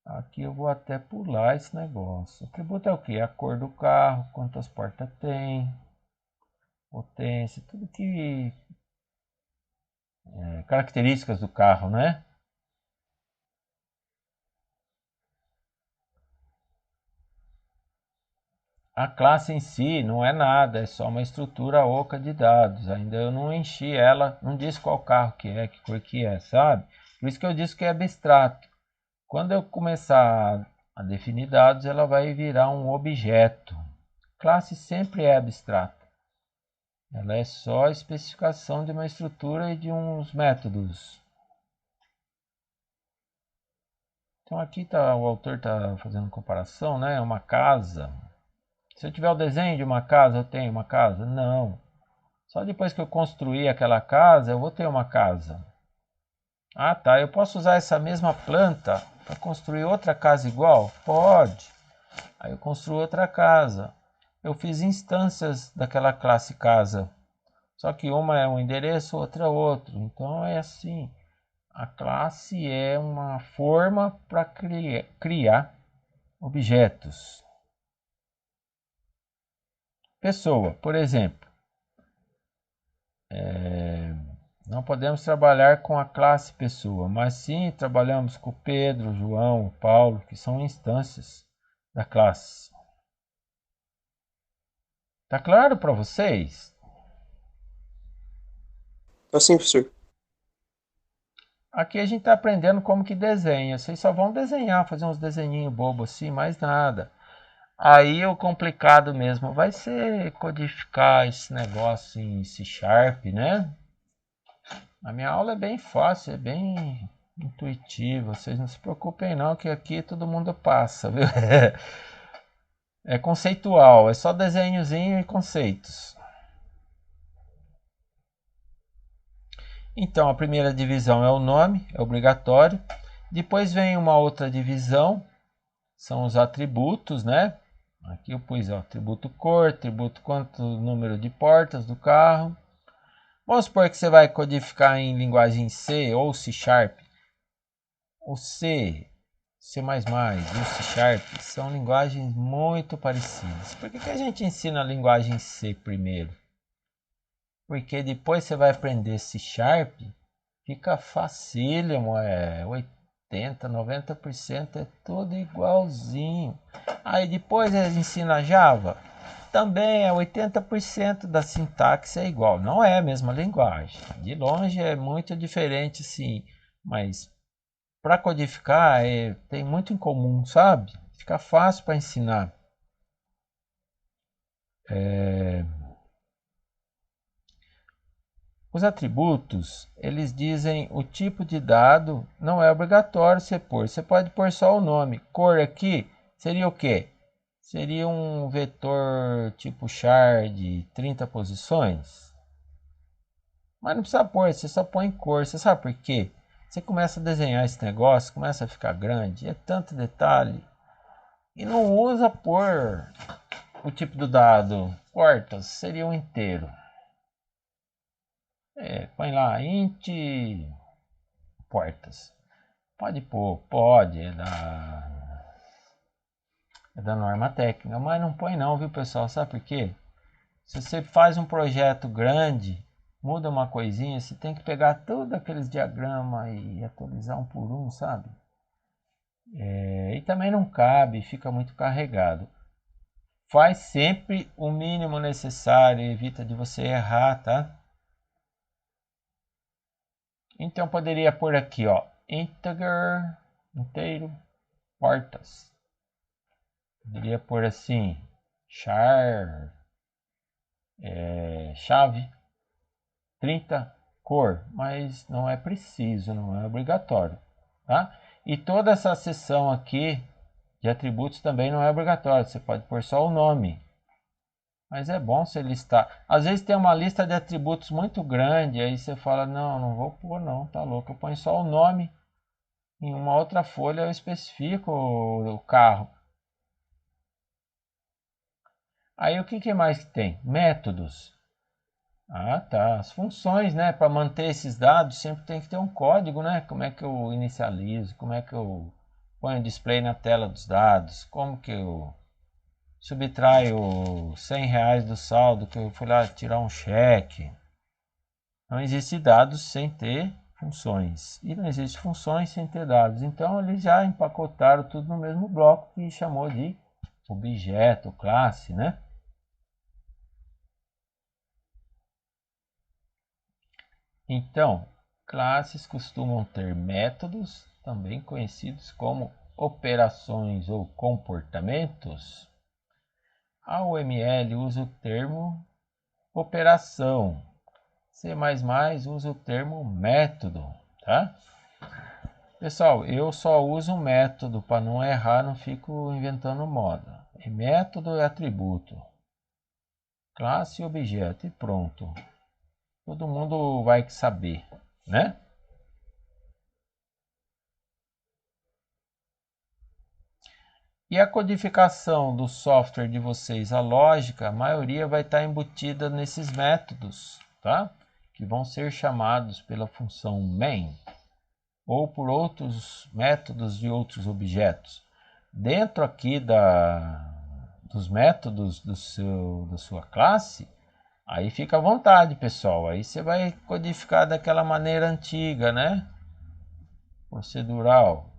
Aqui eu vou até pular esse negócio. Atributo é o que? A cor do carro, quantas portas tem, potência, tudo que características do carro, né? A classe em si não é nada, é só uma estrutura oca de dados. Ainda eu não enchi ela, não disse qual carro que é, que cor que é, sabe? Por isso que eu disse que é abstrato. Quando eu começar a definir dados, ela vai virar um objeto. Classe sempre é abstrata. Ela é só a especificação de uma estrutura e de uns métodos. Então aqui tá, o autor está fazendo comparação, né? Uma casa. Se eu tiver o desenho de uma casa, eu tenho uma casa? Não. Só depois que eu construir aquela casa, eu vou ter uma casa. Ah, tá. Eu posso usar essa mesma planta para construir outra casa igual? Pode. Aí eu construo outra casa. Eu fiz instâncias daquela classe casa. Só que uma é um endereço, outra é outro. Então é assim. A classe é uma forma para criar objetos. Pessoa, por exemplo. Não podemos trabalhar com a classe pessoa, mas sim trabalhamos com o Pedro, o João, o Paulo, que são instâncias da classe. Tá claro para vocês? Tá sim, professor. Aqui a gente está aprendendo como que desenha. Vocês só vão desenhar, fazer uns desenhinhos bobos assim, mais nada. Aí o complicado mesmo vai ser codificar esse negócio em C Sharp, né? A minha aula é bem fácil, é bem intuitiva. Vocês não se preocupem não, que aqui todo mundo passa, viu? É conceitual, é só desenhozinho e conceitos. Então, a primeira divisão é o nome, é obrigatório. Depois vem uma outra divisão, são os atributos, né? Aqui eu pus ó, atributo cor, atributo quanto número de portas do carro. Vamos supor que você vai codificar em linguagem C ou C Sharp. O C, C++ e o C Sharp são linguagens muito parecidas. Por que a gente ensina a linguagem C primeiro? Porque depois você vai aprender C Sharp, fica facílimo, 80, 90% é tudo igualzinho. Aí depois eles ensinam Java, também é 80% da sintaxe é igual. Não é a mesma linguagem, de longe é muito diferente sim, mas para codificar tem muito em comum, sabe? Fica fácil para ensinar. Os atributos, eles dizem o tipo de dado, não é obrigatório você pôr. Você pode pôr só o nome. Cor aqui seria o quê? Seria um vetor tipo char de 30 posições. Mas não precisa pôr, você só põe cor. Você sabe por quê? Você começa a desenhar esse negócio, começa a ficar grande, é tanto detalhe. E não usa por o tipo do dado. Quartas seria um inteiro. Põe lá, int portas. Pode pôr, pode, é da norma técnica, mas não põe não, viu pessoal? Sabe por quê? Se você faz um projeto grande, muda uma coisinha, você tem que pegar todos aqueles diagramas e atualizar um por um, sabe? E também não cabe, fica muito carregado. Faz sempre o mínimo necessário, evita de você errar, tá? Então poderia pôr aqui, ó, integer, inteiro, portas. Poderia pôr assim, char, chave, 30, cor, mas não é preciso, não é obrigatório, tá? E toda essa seção aqui de atributos também não é obrigatório, você pode pôr só o nome. Mas é bom você listar. Às vezes tem uma lista de atributos muito grande, aí você fala, não, não vou pôr não, tá louco, eu ponho só o nome. Em uma outra folha eu especifico o carro. Aí o que mais que tem? Métodos. Ah, tá. As funções, né? Para manter esses dados sempre tem que ter um código, né? Como é que eu inicializo? Como é que eu ponho display na tela dos dados? Como que eu subtraio R$ 100 do saldo que eu fui lá tirar um cheque? Não existe dados sem ter funções. E não existe funções sem ter dados. Então eles já empacotaram tudo no mesmo bloco que chamou de objeto, classe, né? Então, classes costumam ter métodos, também conhecidos como operações ou comportamentos. A UML usa o termo operação. C++ usa o termo método, tá? Pessoal, eu só uso método para não errar, não fico inventando moda. Método é atributo, classe e objeto e pronto. Todo mundo vai saber, né? E a codificação do software de vocês, a lógica, a maioria vai estar embutida nesses métodos, tá? Que vão ser chamados pela função main ou por outros métodos de outros objetos. Dentro aqui dos métodos da sua classe, aí fica à vontade, pessoal. Aí você vai codificar daquela maneira antiga, né? Procedural.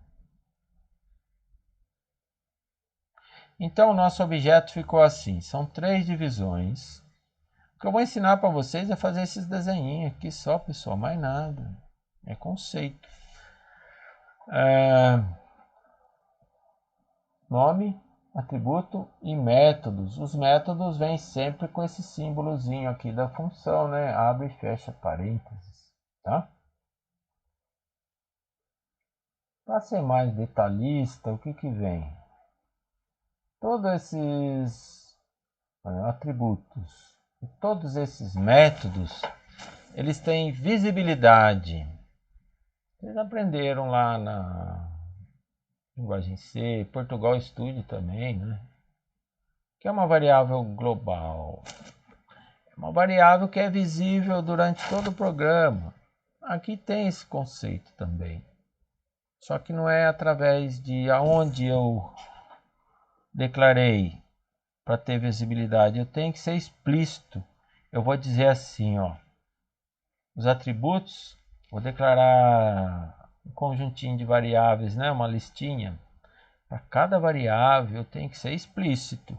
Então, o nosso objeto ficou assim. São 3 divisões. O que eu vou ensinar para vocês é fazer esses desenhinhos aqui só, pessoal. Mais nada. É conceito. Nome, atributo e métodos. Os métodos vêm sempre com esse símbolozinho aqui da função, né? Abre e fecha parênteses, tá? Para ser mais detalhista, o que vem? Todos esses atributos e todos esses métodos, eles têm visibilidade. Vocês aprenderam lá na linguagem C, Portugal Studio também, né? Que é uma variável global. É uma variável que é visível durante todo o programa. Aqui tem esse conceito também. Só que não é através de aonde eu declarei para ter visibilidade. Eu tenho que ser explícito. Eu vou dizer assim, ó. Os atributos, vou declarar um conjuntinho de variáveis, né? Uma listinha. Para cada variável tem que ser explícito.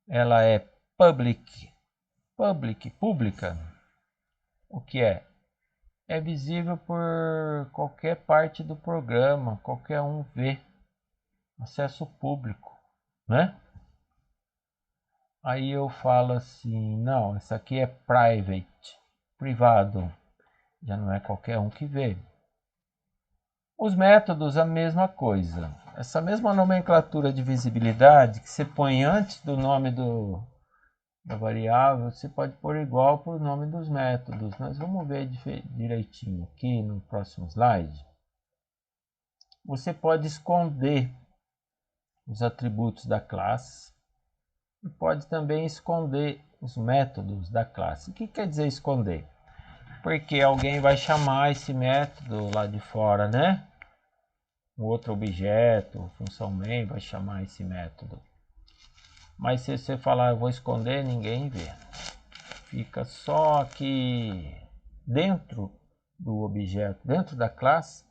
Ela é pública. O que é? É visível por qualquer parte do programa, qualquer um vê. Acesso público, né? Aí eu falo assim, não, essa aqui é private, privado. Já não é qualquer um que vê. Os métodos, a mesma coisa. Essa mesma nomenclatura de visibilidade que você põe antes do nome da variável, você pode pôr igual para o nome dos métodos. Nós vamos ver direitinho aqui no próximo slide. Você pode esconder os atributos da classe e pode também esconder os métodos da classe. O que quer dizer esconder? Porque alguém vai chamar esse método lá de fora, né? Um outro objeto, função main, vai chamar esse método. Mas se você falar eu vou esconder, ninguém vê. Fica só aqui dentro do objeto, dentro da classe.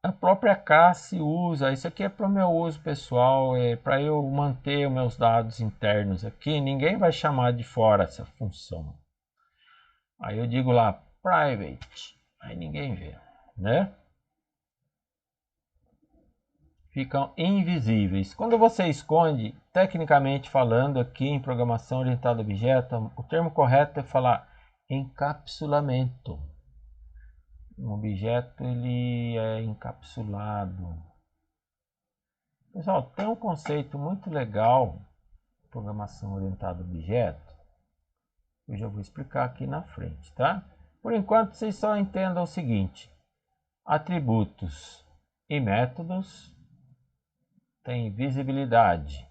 A própria classe usa, isso aqui é para o meu uso pessoal, é para eu manter os meus dados internos aqui. Ninguém vai chamar de fora essa função. Aí eu digo lá private, aí ninguém vê, né? Ficam invisíveis. Quando você esconde, tecnicamente falando aqui em programação orientada a objeto, o termo correto é falar encapsulamento. Um objeto ele é encapsulado. Pessoal, tem um conceito muito legal em programação orientada a objeto. Eu já vou explicar aqui na frente, tá? Por enquanto, vocês só entendam o seguinte: atributos e métodos têm visibilidade.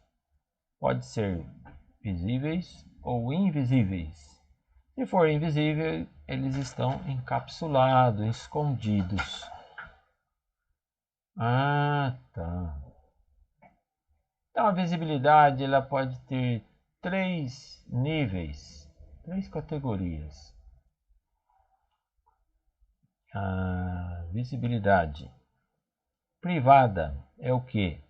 Pode ser visíveis ou invisíveis. Se for invisível, eles estão encapsulados, escondidos. Ah, tá. Então a visibilidade ela pode ter 3 níveis, 3 categorias. A visibilidade privada é o que?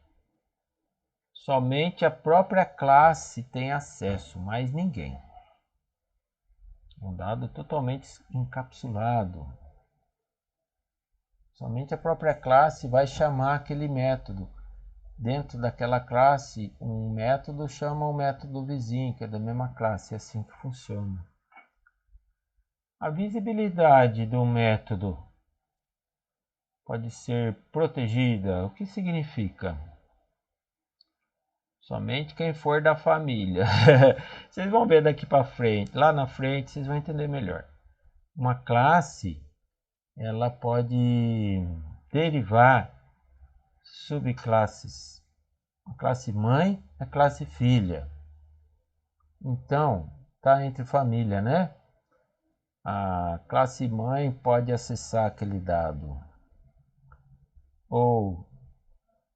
Somente a própria classe tem acesso, mais ninguém. Um dado totalmente encapsulado. Somente a própria classe vai chamar aquele método. Dentro daquela classe, um método chama um método vizinho, que é da mesma classe. É assim que funciona. A visibilidade do método pode ser protegida. O que significa? Somente quem for da família. Vocês vão ver daqui para frente. Lá na frente vocês vão entender melhor. Uma classe, ela pode derivar subclasses. A classe mãe, a classe filha. Então, tá entre família, né? A classe mãe pode acessar aquele dado. Ou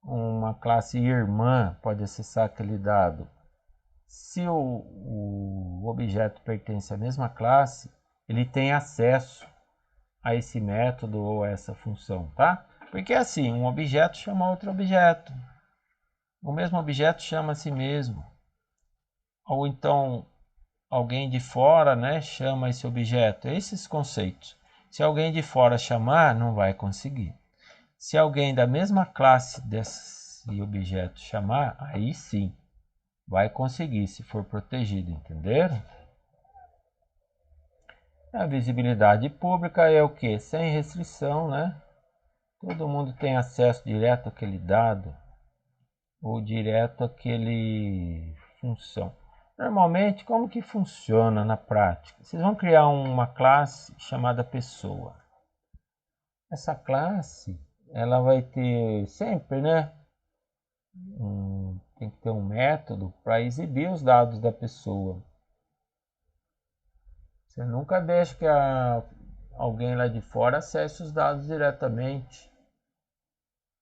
uma classe irmã pode acessar aquele dado. Se o objeto pertence à mesma classe, ele tem acesso a esse método ou essa função, tá? Porque assim, um objeto chama outro objeto. O mesmo objeto chama a si mesmo. Ou então, alguém de fora, né, chama esse objeto. Esses conceitos. Se alguém de fora chamar, não vai conseguir. Se alguém da mesma classe desse objeto chamar, aí sim, vai conseguir, se for protegido, entenderam? A visibilidade pública é o que? Sem restrição, né? Todo mundo tem acesso direto àquele dado ou direto àquele função. Normalmente, como que funciona na prática? Vocês vão criar uma classe chamada pessoa. Essa classe, ela vai ter sempre, né? Tem que ter um método para exibir os dados da pessoa. Você nunca deixa que alguém lá de fora acesse os dados diretamente.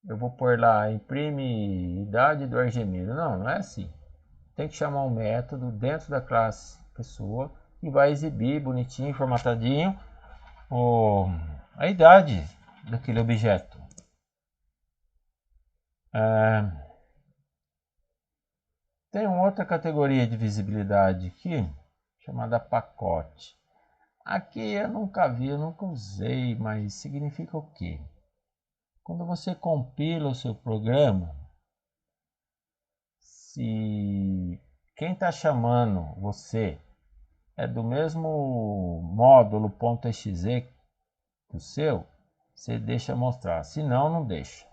Eu vou pôr lá, imprime idade do Argemiro. Não, não é assim. Tem que chamar um método dentro da classe pessoa e vai exibir bonitinho, formatadinho, a idade daquele objeto. Tem uma outra categoria de visibilidade aqui, chamada pacote. Aqui eu nunca vi, eu nunca usei, mas significa o quê? Quando você compila o seu programa, se quem está chamando você é do mesmo módulo .exe que o seu, você deixa mostrar, se não, não deixa.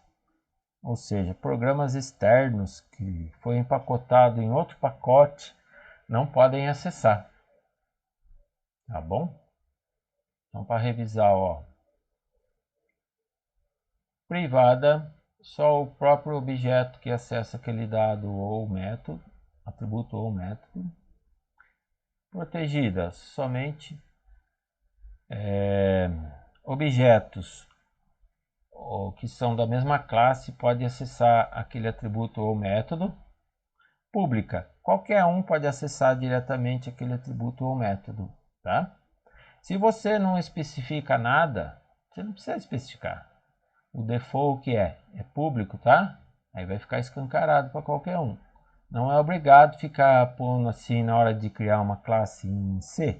Ou seja, programas externos que foi empacotado em outro pacote não podem acessar. Tá bom? Então, para revisar, ó, privada, só o próprio objeto que acessa aquele dado ou método, atributo ou método. Protegida, somente objetos que são da mesma classe podem acessar aquele atributo ou método. Pública, qualquer um pode acessar diretamente aquele atributo ou método, tá? Se você não especifica nada, você não precisa especificar. O default é público, tá? Aí vai ficar escancarado para qualquer um. Não é obrigado ficar pondo assim na hora de criar uma classe em C.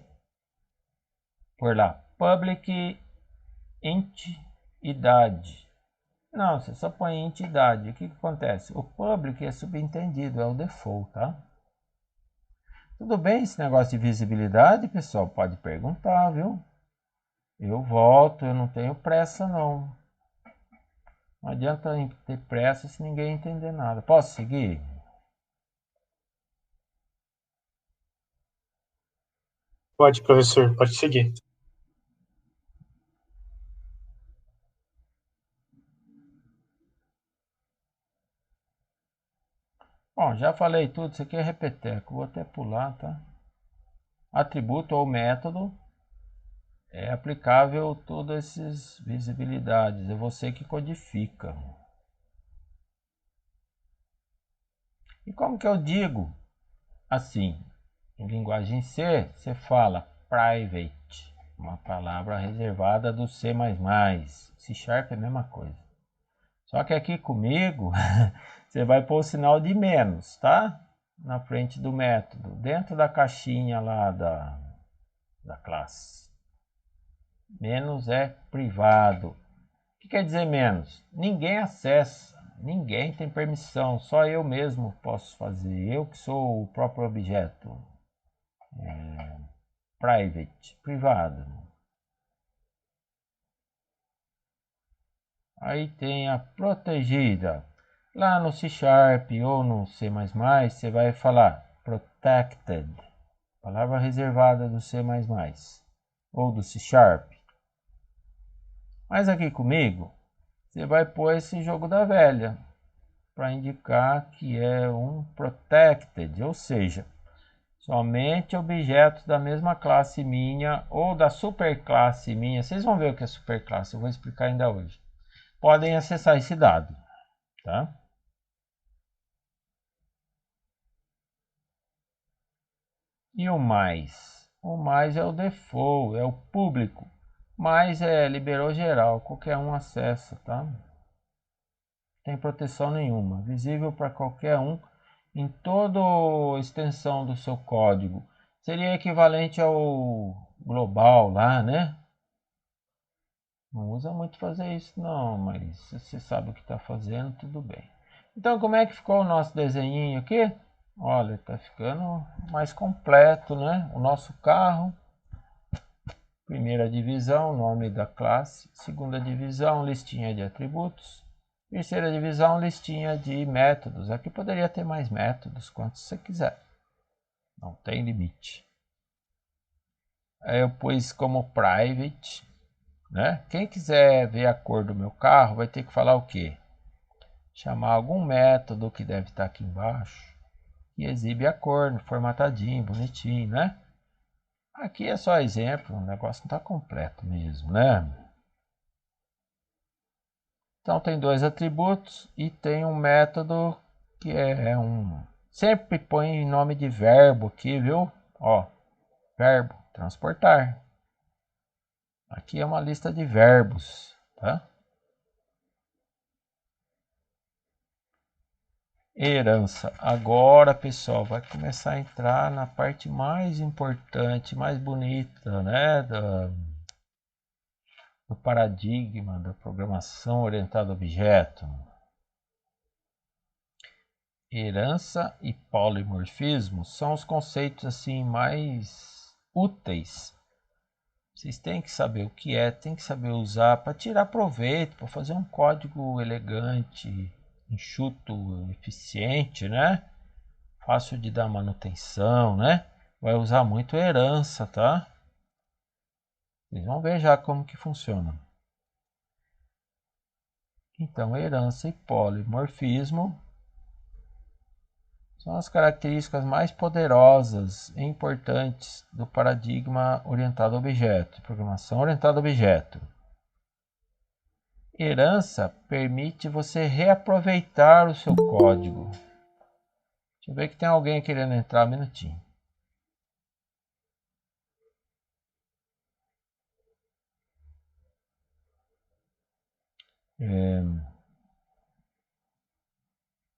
Por lá, public int idade. Não, você só põe int idade. O que acontece? O public é subentendido, é o default, tá? Tudo bem esse negócio de visibilidade, pessoal? Pode perguntar, viu? Eu volto, eu não tenho pressa não. Não adianta ter pressa se ninguém entender nada. Posso seguir? Pode, professor, pode seguir. Bom, já falei tudo, isso aqui é repeteco, vou até pular, tá? Atributo ou método é aplicável a todas essas visibilidades, é você que codifica. E como que eu digo assim? Em linguagem C, você fala private, uma palavra reservada do C++. C# é a mesma coisa. Só que aqui comigo, você vai pôr o sinal de menos, tá? Na frente do método, dentro da caixinha lá da classe. Menos é privado. O que quer dizer menos? Ninguém acessa, ninguém tem permissão, só eu mesmo posso fazer. Eu que sou o próprio objeto. Private, privado. Aí tem a protegida. Lá no C# ou no C++, você vai falar protected, palavra reservada do C++ ou do C#. Mas aqui comigo, você vai pôr esse jogo da velha para indicar que é um protected, ou seja, somente objetos da mesma classe minha ou da superclasse minha. Vocês vão ver o que é superclasse, eu vou explicar ainda hoje. Podem acessar esse dado, tá? E o mais? O mais é o default, é o público. Mais liberou geral, qualquer um acessa, tá? Não tem proteção nenhuma, visível para qualquer um em toda a extensão do seu código. Seria equivalente ao global lá, né? Não usa muito fazer isso não, mas se você sabe o que está fazendo, tudo bem. Então, como é que ficou o nosso desenhinho aqui? Olha, tá ficando mais completo, né? O nosso carro, primeira divisão, nome da classe. Segunda divisão, listinha de atributos. Terceira divisão, listinha de métodos. Aqui poderia ter mais métodos, quantos você quiser. Não tem limite. Aí eu pus como private, né? Quem quiser ver a cor do meu carro vai ter que falar o quê? Chamar algum método que deve estar aqui embaixo e exibe a cor, formatadinho, bonitinho, né? Aqui é só exemplo, o negócio não está completo mesmo, né? Então tem dois atributos e tem um método que é um... Sempre põe nome de verbo aqui, viu? Ó, verbo, transportar. Aqui é uma lista de verbos, tá? Herança. Agora, pessoal, vai começar a entrar na parte mais importante, mais bonita, né? Do paradigma da programação orientada a objeto. herança e polimorfismo são os conceitos assim mais úteis. Vocês têm que saber o que é, tem que saber usar para tirar proveito, para fazer um código elegante, enxuto, eficiente, né? Fácil de dar manutenção, né? Vai usar muito herança, tá? Vocês vão ver já como que funciona. Então, herança e polimorfismo são as características mais poderosas e importantes do paradigma orientado a objeto, programação orientada a objeto. Herança permite você reaproveitar o seu código. Deixa eu ver que tem alguém querendo entrar um minutinho.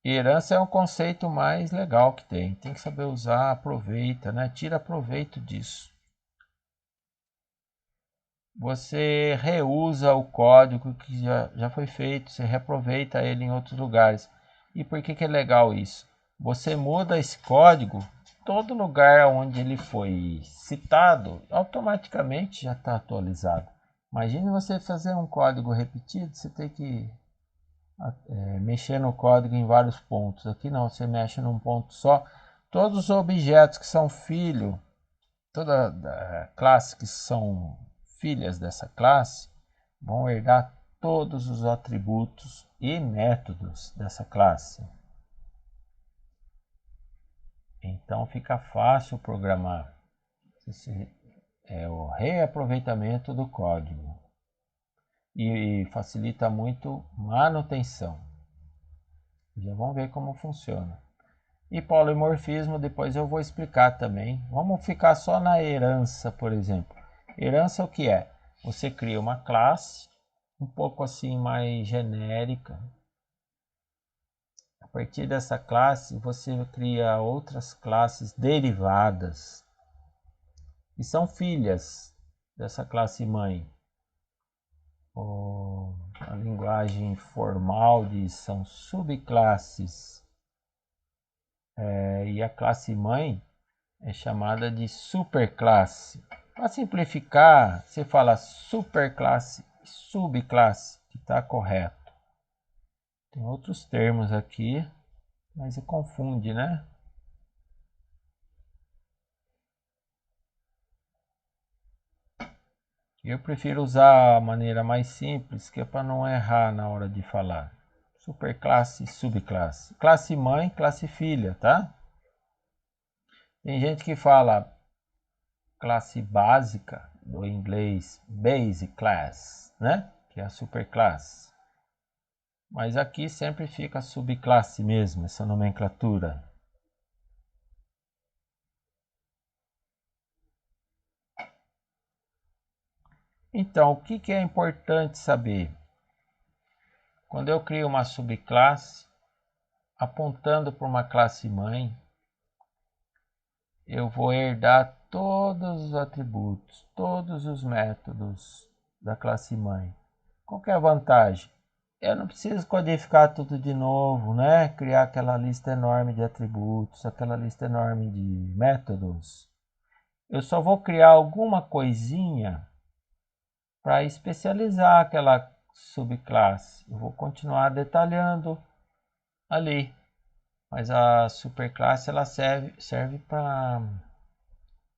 Herança é um conceito mais legal que tem. Tem que saber usar, aproveita, né? Tira proveito disso. Você reusa o código que já foi feito, você reaproveita ele em outros lugares. E por que é legal isso? Você muda esse código, todo lugar onde ele foi citado, automaticamente já está atualizado. Imagine você fazer um código repetido, você tem que mexer no código em vários pontos. Aqui não, você mexe num ponto só. Todos os objetos que são filho, toda a classe que são filhas dessa classe, vão herdar todos os atributos e métodos dessa classe. Então fica fácil programar. É o reaproveitamento do código. E facilita muito manutenção. Já vamos ver como funciona. E polimorfismo depois eu vou explicar também. Vamos ficar só na herança, por exemplo. Herança o que é? Você cria uma classe, um pouco assim mais genérica. A partir dessa classe você cria outras classes derivadas. E são filhas dessa classe mãe. A linguagem formal diz são subclasses. E a classe mãe é chamada de superclasse. Para simplificar, você fala superclasse e subclasse, que está correto. Tem outros termos aqui, mas se confunde, né? Eu prefiro usar a maneira mais simples, que é para não errar na hora de falar. Superclasse e subclasse. Classe mãe, classe filha, tá? Tem gente que fala classe básica, do inglês basic class, né? Que é a superclasse. Mas aqui sempre fica subclasse mesmo, essa nomenclatura. Então, o que é importante saber? Quando eu crio uma subclasse, apontando para uma classe mãe, eu vou herdar todos os atributos, todos os métodos da classe mãe. Qual que é a vantagem? Eu não preciso codificar tudo de novo, né? Criar aquela lista enorme de atributos, aquela lista enorme de métodos. Eu só vou criar alguma coisinha para especializar aquela subclasse. Eu vou continuar detalhando ali, mas a superclasse ela serve para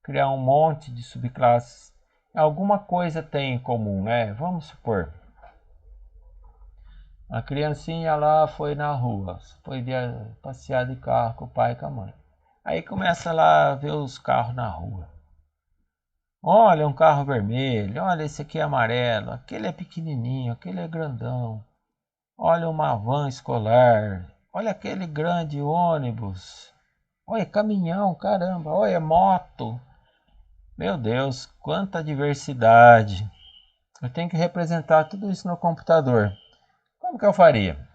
criar um monte de subclasses. Alguma coisa tem em comum, né? Vamos supor, a criancinha lá foi na rua, foi passear de carro com o pai e com a mãe. Aí começa lá a ver os carros na rua. Olha, um carro vermelho, olha, esse aqui é amarelo, aquele é pequenininho, aquele é grandão. Olha uma van escolar, olha aquele grande ônibus. Olha, caminhão, caramba, olha, moto. Meu Deus, quanta diversidade. Eu tenho que representar tudo isso no computador. Como que eu faria?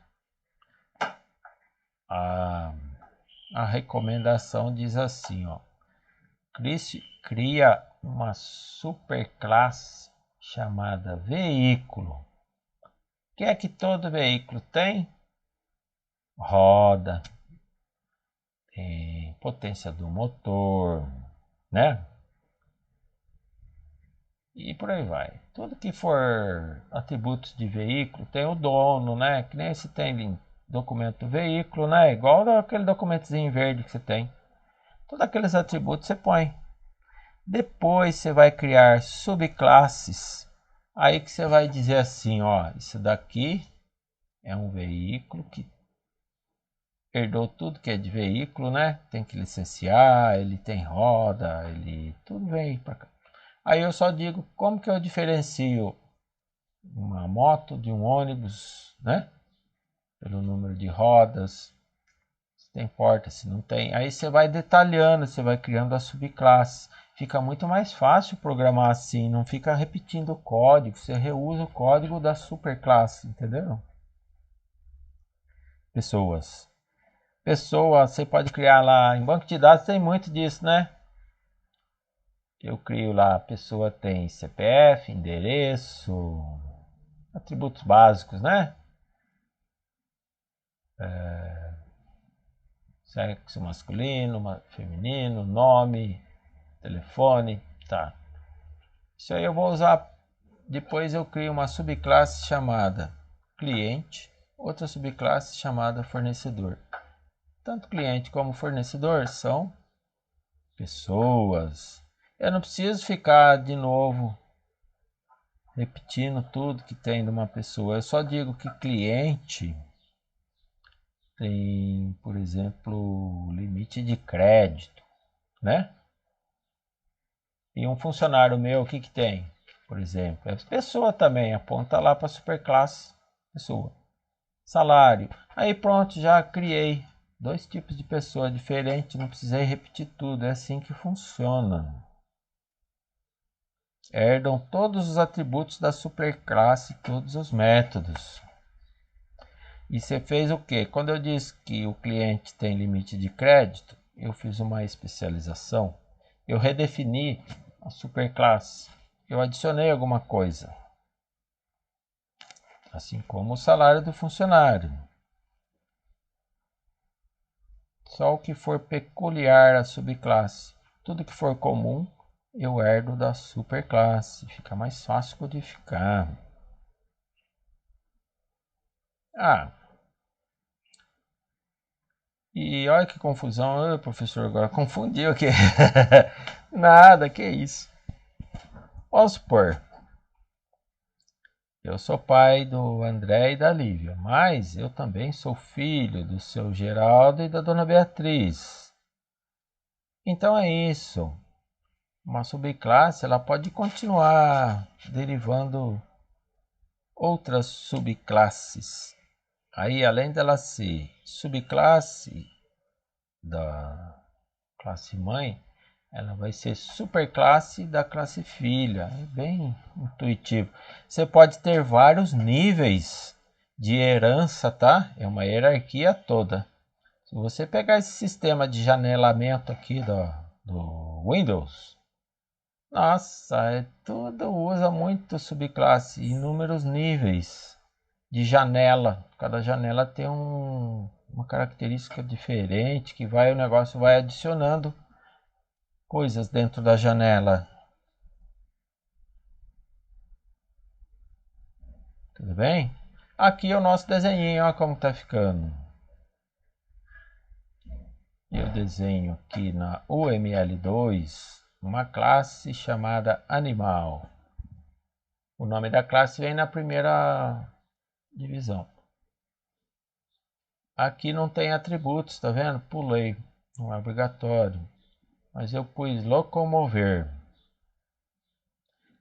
A recomendação diz assim, ó. Cria uma superclasse chamada veículo. O que é que todo veículo tem? Roda, potência do motor, né? E por aí vai. Tudo que for atributos de veículo tem o dono, né? Que nem se tem documento do veículo, né? Igual aquele documentozinho verde que você tem. Todos aqueles atributos você põe. Depois você vai criar subclasses. Aí que você vai dizer assim, ó, isso daqui é um veículo que herdou tudo que é de veículo, né? Tem que licenciar, ele tem roda, ele tudo vem para cá. Aí eu só digo como que eu diferencio uma moto de um ônibus, né? Pelo número de rodas, se tem porta, se não tem. Aí você vai detalhando, você vai criando as subclasses. Fica muito mais fácil programar assim, não fica repetindo o código, você reusa o código da superclasse, entendeu? Pessoas. Pessoa, você pode criar lá, em banco de dados tem muito disso, né? Eu crio lá, a pessoa tem CPF, endereço, atributos básicos, né? Sexo masculino, feminino, nome, telefone, tá. Isso aí eu vou usar, depois eu crio uma subclasse chamada cliente, outra subclasse chamada fornecedor. Tanto cliente como fornecedor são pessoas. Eu não preciso ficar de novo repetindo tudo que tem de uma pessoa. Eu só digo que cliente tem, por exemplo, limite de crédito, né? E um funcionário meu, o que que tem? Por exemplo, é pessoa também, aponta lá para superclasse, pessoa. Salário. Aí pronto, já criei dois tipos de pessoa diferentes, não precisei repetir tudo, é assim que funciona. Herdam todos os atributos da superclasse, todos os métodos. E você fez o quê? Quando eu disse que o cliente tem limite de crédito, eu fiz uma especialização. Eu redefini a superclasse. Eu adicionei alguma coisa. Assim como o salário do funcionário. Só o que for peculiar à subclasse. Tudo que for comum, eu herdo da superclasse. Fica mais fácil codificar. Ah, e olha que confusão. Professor, agora confundiu aqui. Nada, que isso. Vamos supor, eu sou pai do André e da Lívia, mas eu também sou filho do seu Geraldo e da dona Beatriz. Então é isso. Uma subclasse, ela pode continuar derivando outras subclasses. Aí, além dela ser subclasse da classe mãe, ela vai ser superclasse da classe filha. É bem intuitivo. Você pode ter vários níveis de herança, tá? É uma hierarquia toda. Se você pegar esse sistema de janelamento aqui do Windows, nossa, tudo usa muito subclasse, inúmeros níveis de janela. Cada janela tem uma característica diferente que o negócio vai adicionando coisas dentro da janela. Tudo bem? Aqui é o nosso desenho, olha como está ficando. Eu desenho aqui na UML2 uma classe chamada animal. O nome da classe vem na primeira divisão. Aqui não tem atributos, tá vendo? Pulei, não é obrigatório. Mas eu pus locomover.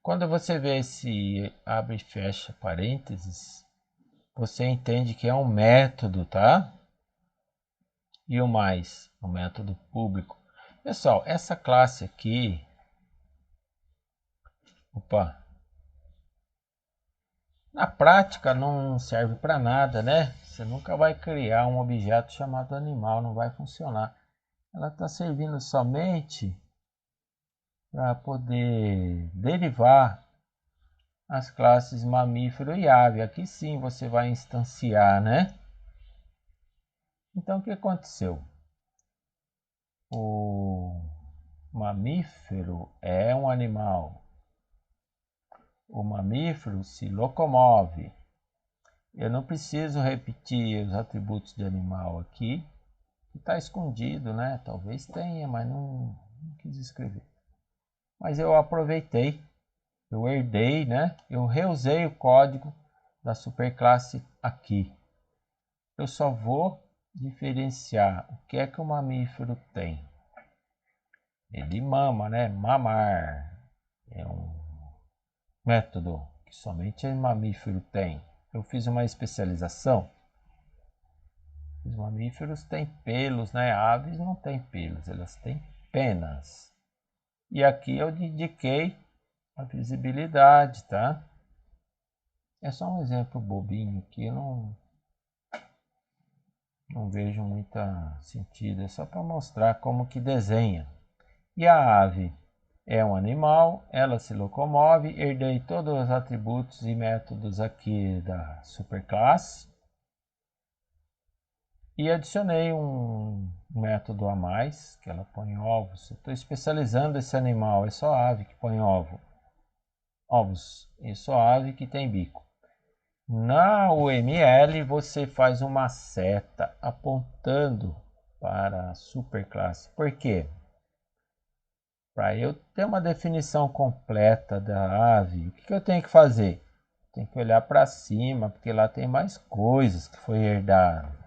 Quando você vê esse abre e fecha parênteses, você entende que é um método, tá? E o mais, um método público. Pessoal, essa classe aqui, na prática não serve para nada, né? Você nunca vai criar um objeto chamado animal, não vai funcionar. Ela está servindo somente para poder derivar as classes mamífero e ave. Aqui sim você vai instanciar, né? Então o que aconteceu? o mamífero é um animal. O mamífero se locomove. Eu não preciso repetir os atributos de animal aqui, que está escondido, né? Talvez tenha, mas não quis escrever. Mas eu aproveitei, eu herdei, né? Eu reusei o código da superclasse aqui. Eu só vou diferenciar o que é que o mamífero tem. Ele mama, né? Mamar é um método que somente o mamífero tem. Eu fiz uma especialização. Os mamíferos têm pelos, né? Aves não têm pelos, elas têm penas. E aqui eu indiquei a visibilidade, tá? É só um exemplo bobinho aqui, eu não vejo muito sentido, é só para mostrar como que desenha. E a ave é um animal, ela se locomove, herdei todos os atributos e métodos aqui da superclasse e adicionei um método a mais, que ela põe ovos. Eu estou especializando esse animal, é só ave que põe ovos, e só ave que tem bico. Na UML você faz uma seta apontando para a superclasse. Por quê? Para eu ter uma definição completa da ave, o que eu tenho que fazer? Tem que olhar para cima, porque lá tem mais coisas que foi herdado.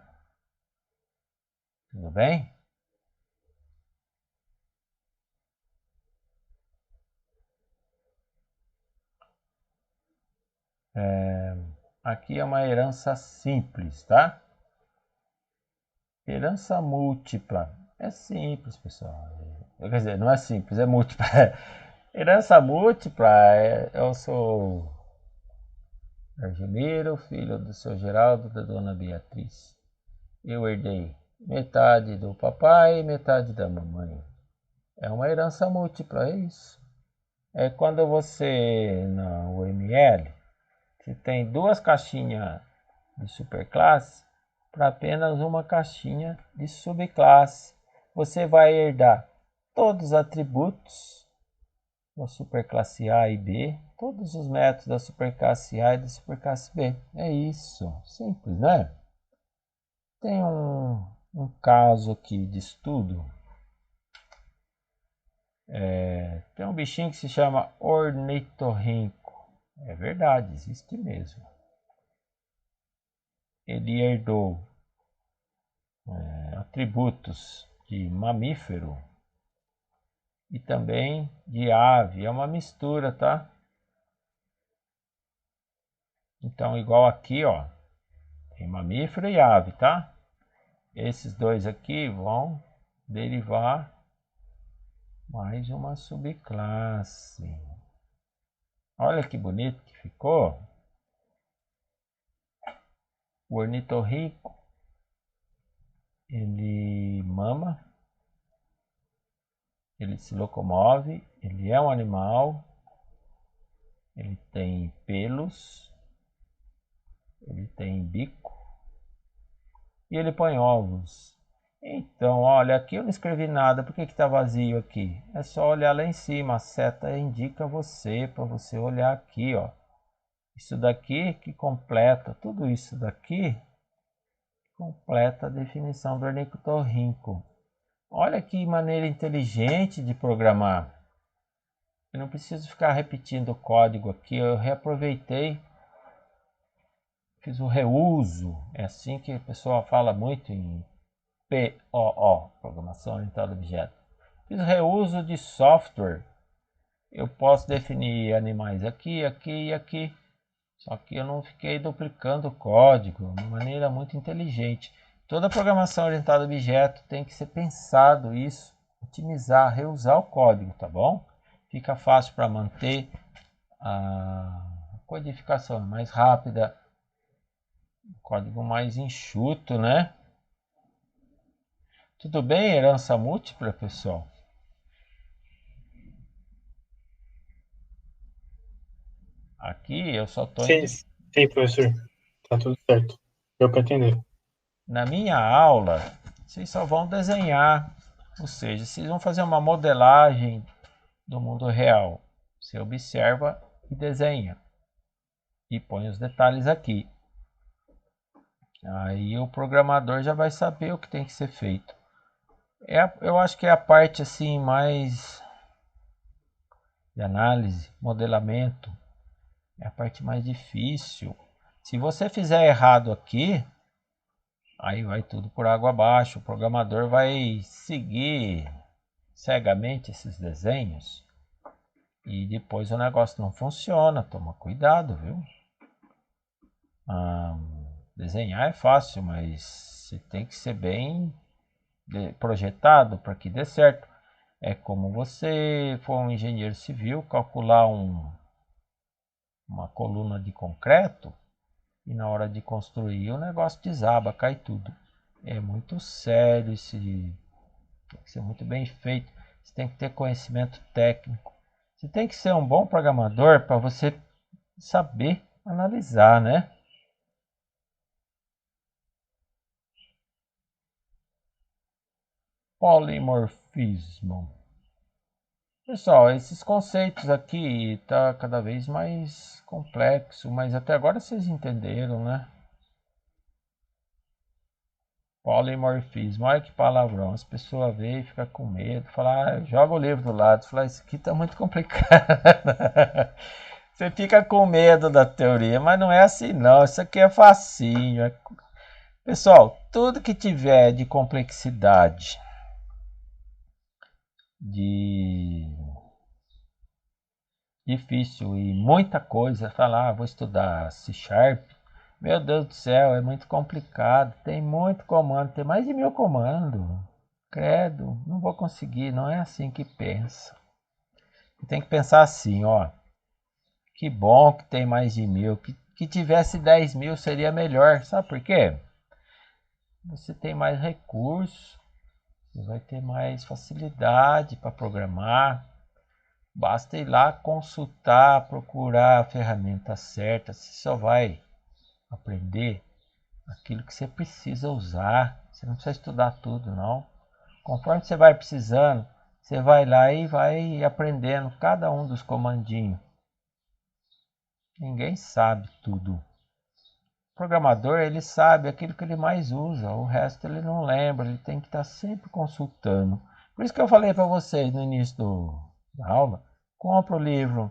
Tudo bem? Aqui é uma herança simples, tá? Herança múltipla. É simples, pessoal. Quer dizer, não é simples, é múltipla. Herança múltipla, eu sou Argemiro, filho do seu Geraldo, da dona Beatriz. Eu herdei metade do papai e metade da mamãe. É uma herança múltipla, é isso. É quando você, na UML, você tem duas caixinhas de superclasse para apenas uma caixinha de subclasse. Você vai herdar todos os atributos da superclasse A e B, todos os métodos da superclasse A e da superclasse B. É isso, simples, né? Tem um caso aqui de estudo. Tem um bichinho que se chama ornitorrinco. É verdade, existe mesmo. Ele herdou atributos de mamífero e também de ave. É uma mistura, tá? Então, igual aqui, ó, tem mamífero e ave, tá? Esses dois aqui vão derivar mais uma subclasse. Olha que bonito que ficou. O ornitorrinco, ele mama, ele se locomove, ele é um animal, ele tem pelos, ele tem bico e ele põe ovos. Então, olha, aqui eu não escrevi nada, por que está vazio aqui? É só olhar lá em cima, a seta indica você, para você olhar aqui, ó. Isso daqui que completa, tudo isso daqui completa a definição do ornitorrinco. Olha que maneira inteligente de programar. Eu não preciso ficar repetindo o código aqui, eu reaproveitei, fiz o reuso. É assim que o pessoal fala muito em POO, Programação Orientada a Objeto. Fiz reuso de software. Eu posso definir animais aqui, aqui e aqui. Só que eu não fiquei duplicando o código de maneira muito inteligente. Toda programação orientada a objeto tem que ser pensado isso, otimizar, reusar o código, tá bom? Fica fácil para manter a codificação mais rápida, código mais enxuto, né? Tudo bem, herança múltipla, pessoal? Aqui eu só estou Sim, professor. Tá tudo certo. Deu para entender. na minha aula, vocês só vão desenhar Ou seja, vocês vão fazer uma modelagem do mundo real. Você observa e desenha. E põe os detalhes aqui. Aí o programador já vai saber o que tem que ser feito. Eu acho que é a parte assim mais de análise, modelamento, é a parte mais difícil. Se você fizer errado aqui, aí vai tudo por água abaixo. O programador vai seguir cegamente esses desenhos e depois o negócio não funciona. Toma cuidado, viu? Desenhar é fácil, mas você tem que ser bem projetado para que dê certo. É como você for um engenheiro civil, calcular uma coluna de concreto e na hora de construir o negócio desaba, cai tudo. É muito sério, tem que ser muito bem feito. Você tem que ter conhecimento técnico. Você tem que ser um bom programador para você saber analisar, né? Polimorfismo. Pessoal, esses conceitos aqui tá cada vez mais complexo, mas até agora vocês entenderam, né? Polimorfismo, olha que palavrão. As pessoas veem e ficam com medo, falam, joga o livro do lado, fala, isso aqui tá muito complicado. Você fica com medo da teoria, mas não é assim não, isso aqui é facinho. Pessoal, tudo que tiver de complexidade, de difícil e muita coisa, falar, vou estudar C Sharp, meu Deus do céu, é muito complicado, tem muito comando, tem mais de 1000 comandos. Credo, não vou conseguir, não é assim que pensa. Tem que pensar assim, ó, que bom que tem mais de 1000, que tivesse 10.000 seria melhor, sabe por quê? Você tem mais recursos, você vai ter mais facilidade para programar. Basta ir lá consultar, procurar a ferramenta certa. Você só vai aprender aquilo que você precisa usar. Você não precisa estudar tudo, não. Conforme você vai precisando, você vai lá e vai aprendendo cada um dos comandinhos. Ninguém sabe tudo. O programador, ele sabe aquilo que ele mais usa, o resto ele não lembra, ele tem que estar sempre consultando. Por isso que eu falei para vocês no início da aula, compra o livro,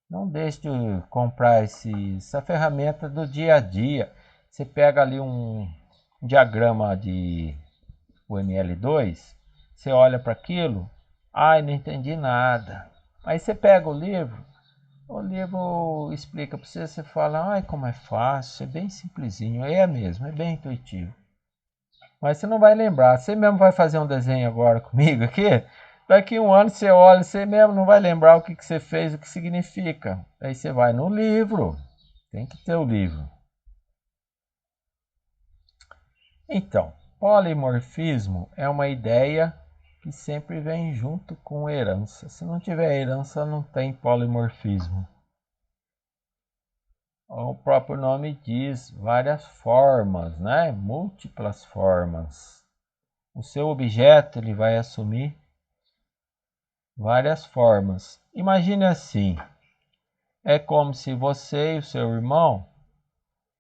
não deixe de comprar essa ferramenta do dia a dia. Você pega ali um diagrama de UML2, você olha para aquilo, ai, não entendi nada. Aí você pega o livro explica para você, você fala, ai, como é fácil, é bem simplesinho, é mesmo, é bem intuitivo. Mas você não vai lembrar, você mesmo vai fazer um desenho agora comigo aqui, daqui um ano você olha, você mesmo não vai lembrar o que você fez, o que significa. Aí você vai no livro, tem que ter o livro. Então, polimorfismo é uma ideia que sempre vem junto com herança. Se não tiver herança, não tem polimorfismo. O próprio nome diz várias formas, né? Múltiplas formas. O seu objeto ele vai assumir várias formas. Imagine assim, é como se você e o seu irmão,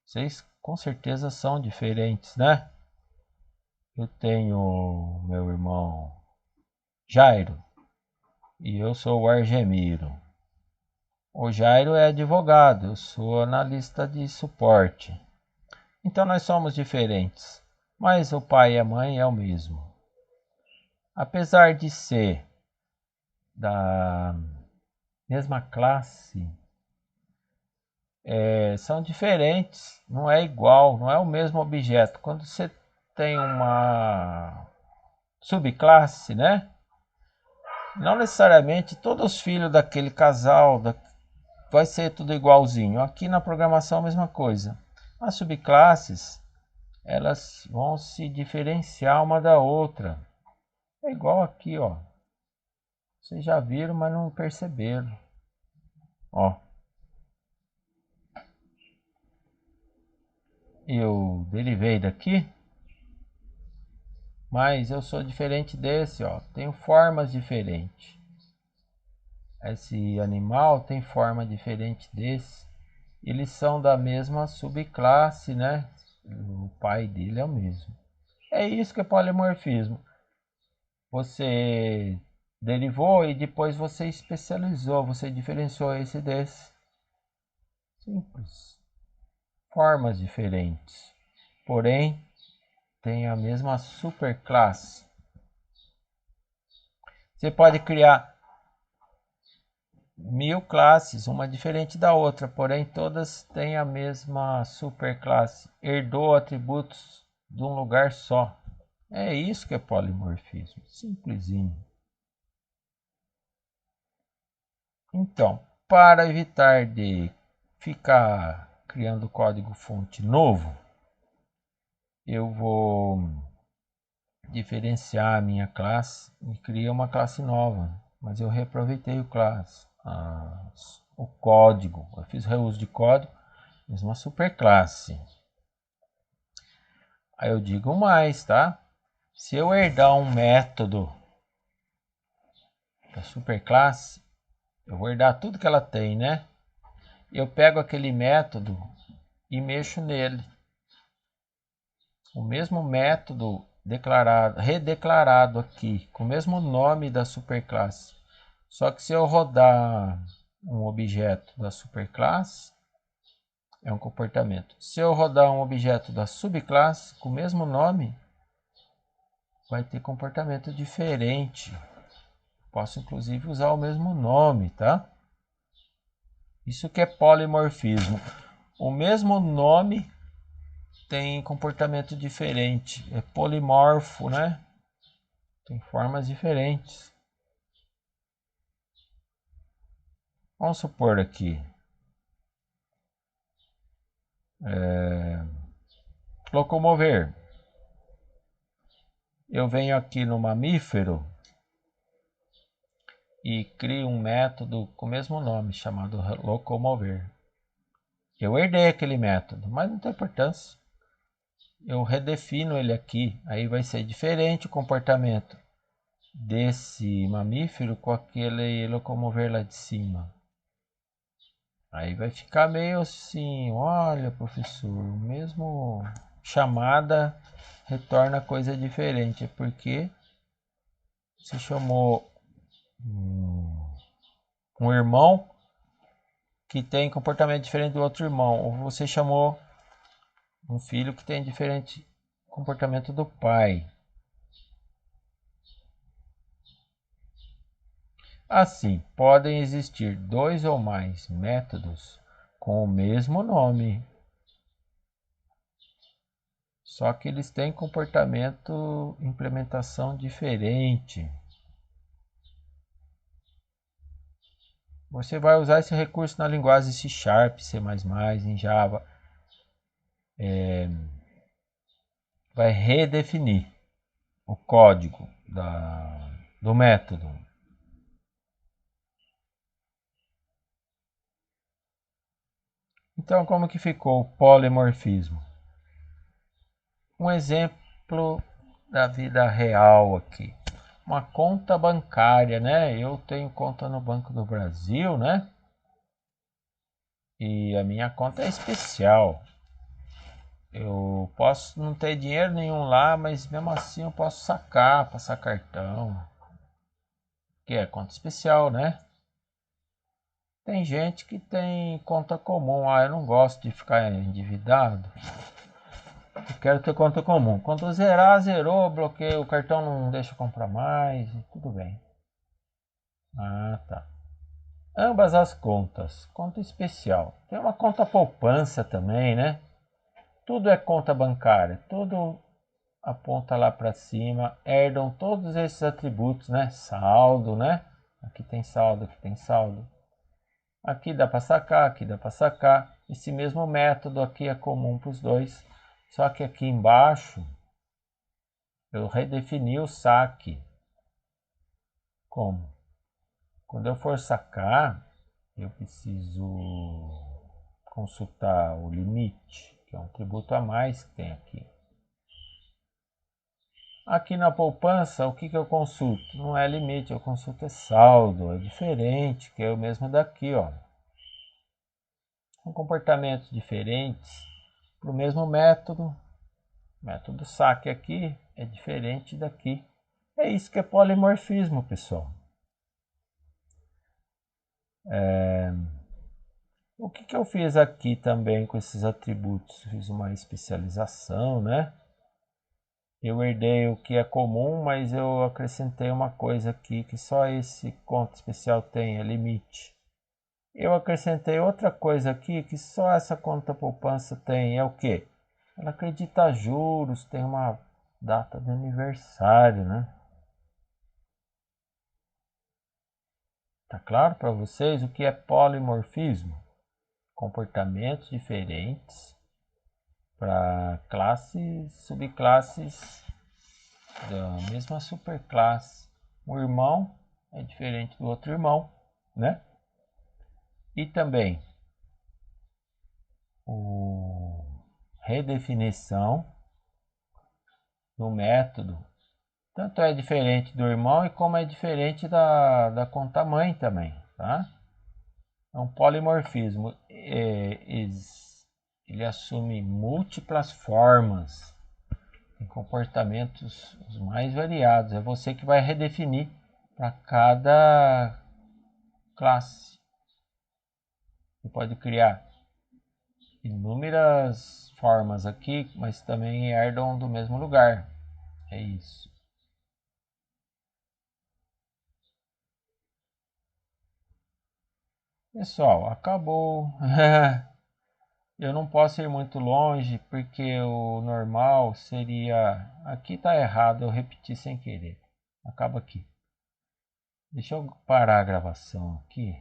vocês com certeza são diferentes, né? Eu tenho meu irmão Jairo e eu sou o Argemiro. O Jairo é advogado, eu sou analista de suporte. Então nós somos diferentes, mas o pai e a mãe é o mesmo. Apesar de ser da mesma classe, são diferentes, não é igual, não é o mesmo objeto. Quando você tem uma subclasse, né? Não necessariamente todos os filhos daquele casal vai ser tudo igualzinho. Aqui na programação a mesma coisa. As subclasses, elas vão se diferenciar uma da outra. É igual aqui, ó. Vocês já viram, mas não perceberam. Ó. Eu derivei daqui mas eu sou diferente desse, ó. Tenho formas diferentes. Esse animal tem forma diferente desse. Eles são da mesma subclasse, né? O pai dele é o mesmo. É isso que é polimorfismo. Você derivou e depois você especializou, você diferenciou esse desse. Simples. Formas diferentes, porém tem a mesma superclasse. Você pode criar 1000 classes, uma diferente da outra, porém todas têm a mesma superclasse. Herdou atributos de um lugar só. É isso que é polimorfismo, simplesinho. Então, para evitar de ficar criando código-fonte novo, eu vou diferenciar a minha classe e criei uma classe nova, mas eu reaproveitei o código, eu fiz reuso de código, fiz uma superclasse. Aí eu digo mais, tá? Se eu herdar um método da superclasse, eu vou herdar tudo que ela tem, né? Eu pego aquele método e mexo nele. O mesmo método redeclarado aqui, com o mesmo nome da superclasse. Só que se eu rodar um objeto da superclasse, é um comportamento. Se eu rodar um objeto da subclasse com o mesmo nome, vai ter comportamento diferente. Posso inclusive usar o mesmo nome, tá? Isso que é polimorfismo. O mesmo nome tem comportamento diferente. É polimorfo, né? Tem formas diferentes. Vamos supor aqui. Locomover. Eu venho aqui no mamífero e crio um método com o mesmo nome, chamado locomover. Eu herdei aquele método, mas não tem importância. Eu redefino ele aqui, aí vai ser diferente o comportamento desse mamífero com aquele locomover lá de cima. Aí vai ficar meio assim, olha, professor, mesmo chamada retorna coisa diferente. É porque você chamou um irmão que tem comportamento diferente do outro irmão, ou você chamou um filho que tem diferente comportamento do pai. Assim, podem existir dois ou mais métodos com o mesmo nome, só que eles têm comportamento, implementação diferente. Você vai usar esse recurso na linguagem C#, C++, em Java. Vai redefinir o código do método. Então, como que ficou o polimorfismo? Um exemplo da vida real aqui. Uma conta bancária, né? Eu tenho conta no Banco do Brasil, né? E a minha conta é especial. Eu posso não ter dinheiro nenhum lá, mas mesmo assim eu posso sacar, passar cartão. Que é conta especial, né? Tem gente que tem conta comum. Ah, eu não gosto de ficar endividado. Eu quero ter conta comum. Quando zerar, zerou, bloqueio, o cartão não deixa comprar mais, tudo bem. Ah, tá. Ambas as contas. Conta especial. Tem uma conta poupança também, né? Tudo é conta bancária. Tudo aponta lá para cima. Herdam todos esses atributos, né? Saldo, né? Aqui tem saldo, aqui tem saldo. Aqui dá para sacar, aqui dá para sacar. Esse mesmo método aqui é comum para os dois. Só que aqui embaixo eu redefini o saque. Como? Quando eu for sacar, eu preciso consultar o limite, que é um tributo a mais que tem aqui. Aqui na poupança, o que eu consulto? Não é limite, eu consulto é saldo, é diferente, que é o mesmo daqui, ó. São comportamentos diferentes para o mesmo método. O método saque aqui é diferente daqui. É isso que é polimorfismo, pessoal. O que eu fiz aqui também com esses atributos? Fiz uma especialização, né? Eu herdei o que é comum, mas eu acrescentei uma coisa aqui que só esse conta especial tem, é limite. Eu acrescentei outra coisa aqui que só essa conta poupança tem, é o que? Ela acredita juros, tem uma data de aniversário, né? Tá claro para vocês o que é polimorfismo? Comportamentos diferentes para classes, subclasses da mesma superclasse. Um irmão é diferente do outro irmão, né? E também o redefinição do método. Tanto é diferente do irmão e como é diferente da conta mãe também, tá? É um polimorfismo. Ele assume múltiplas formas, tem comportamentos os mais variados. É você que vai redefinir para cada classe. Você pode criar inúmeras formas aqui, mas também herdam do mesmo lugar. É isso. Pessoal, acabou. Eu não posso ir muito longe porque o normal seria. Aqui tá errado, eu repeti sem querer. Acaba aqui. Deixa eu parar a gravação aqui.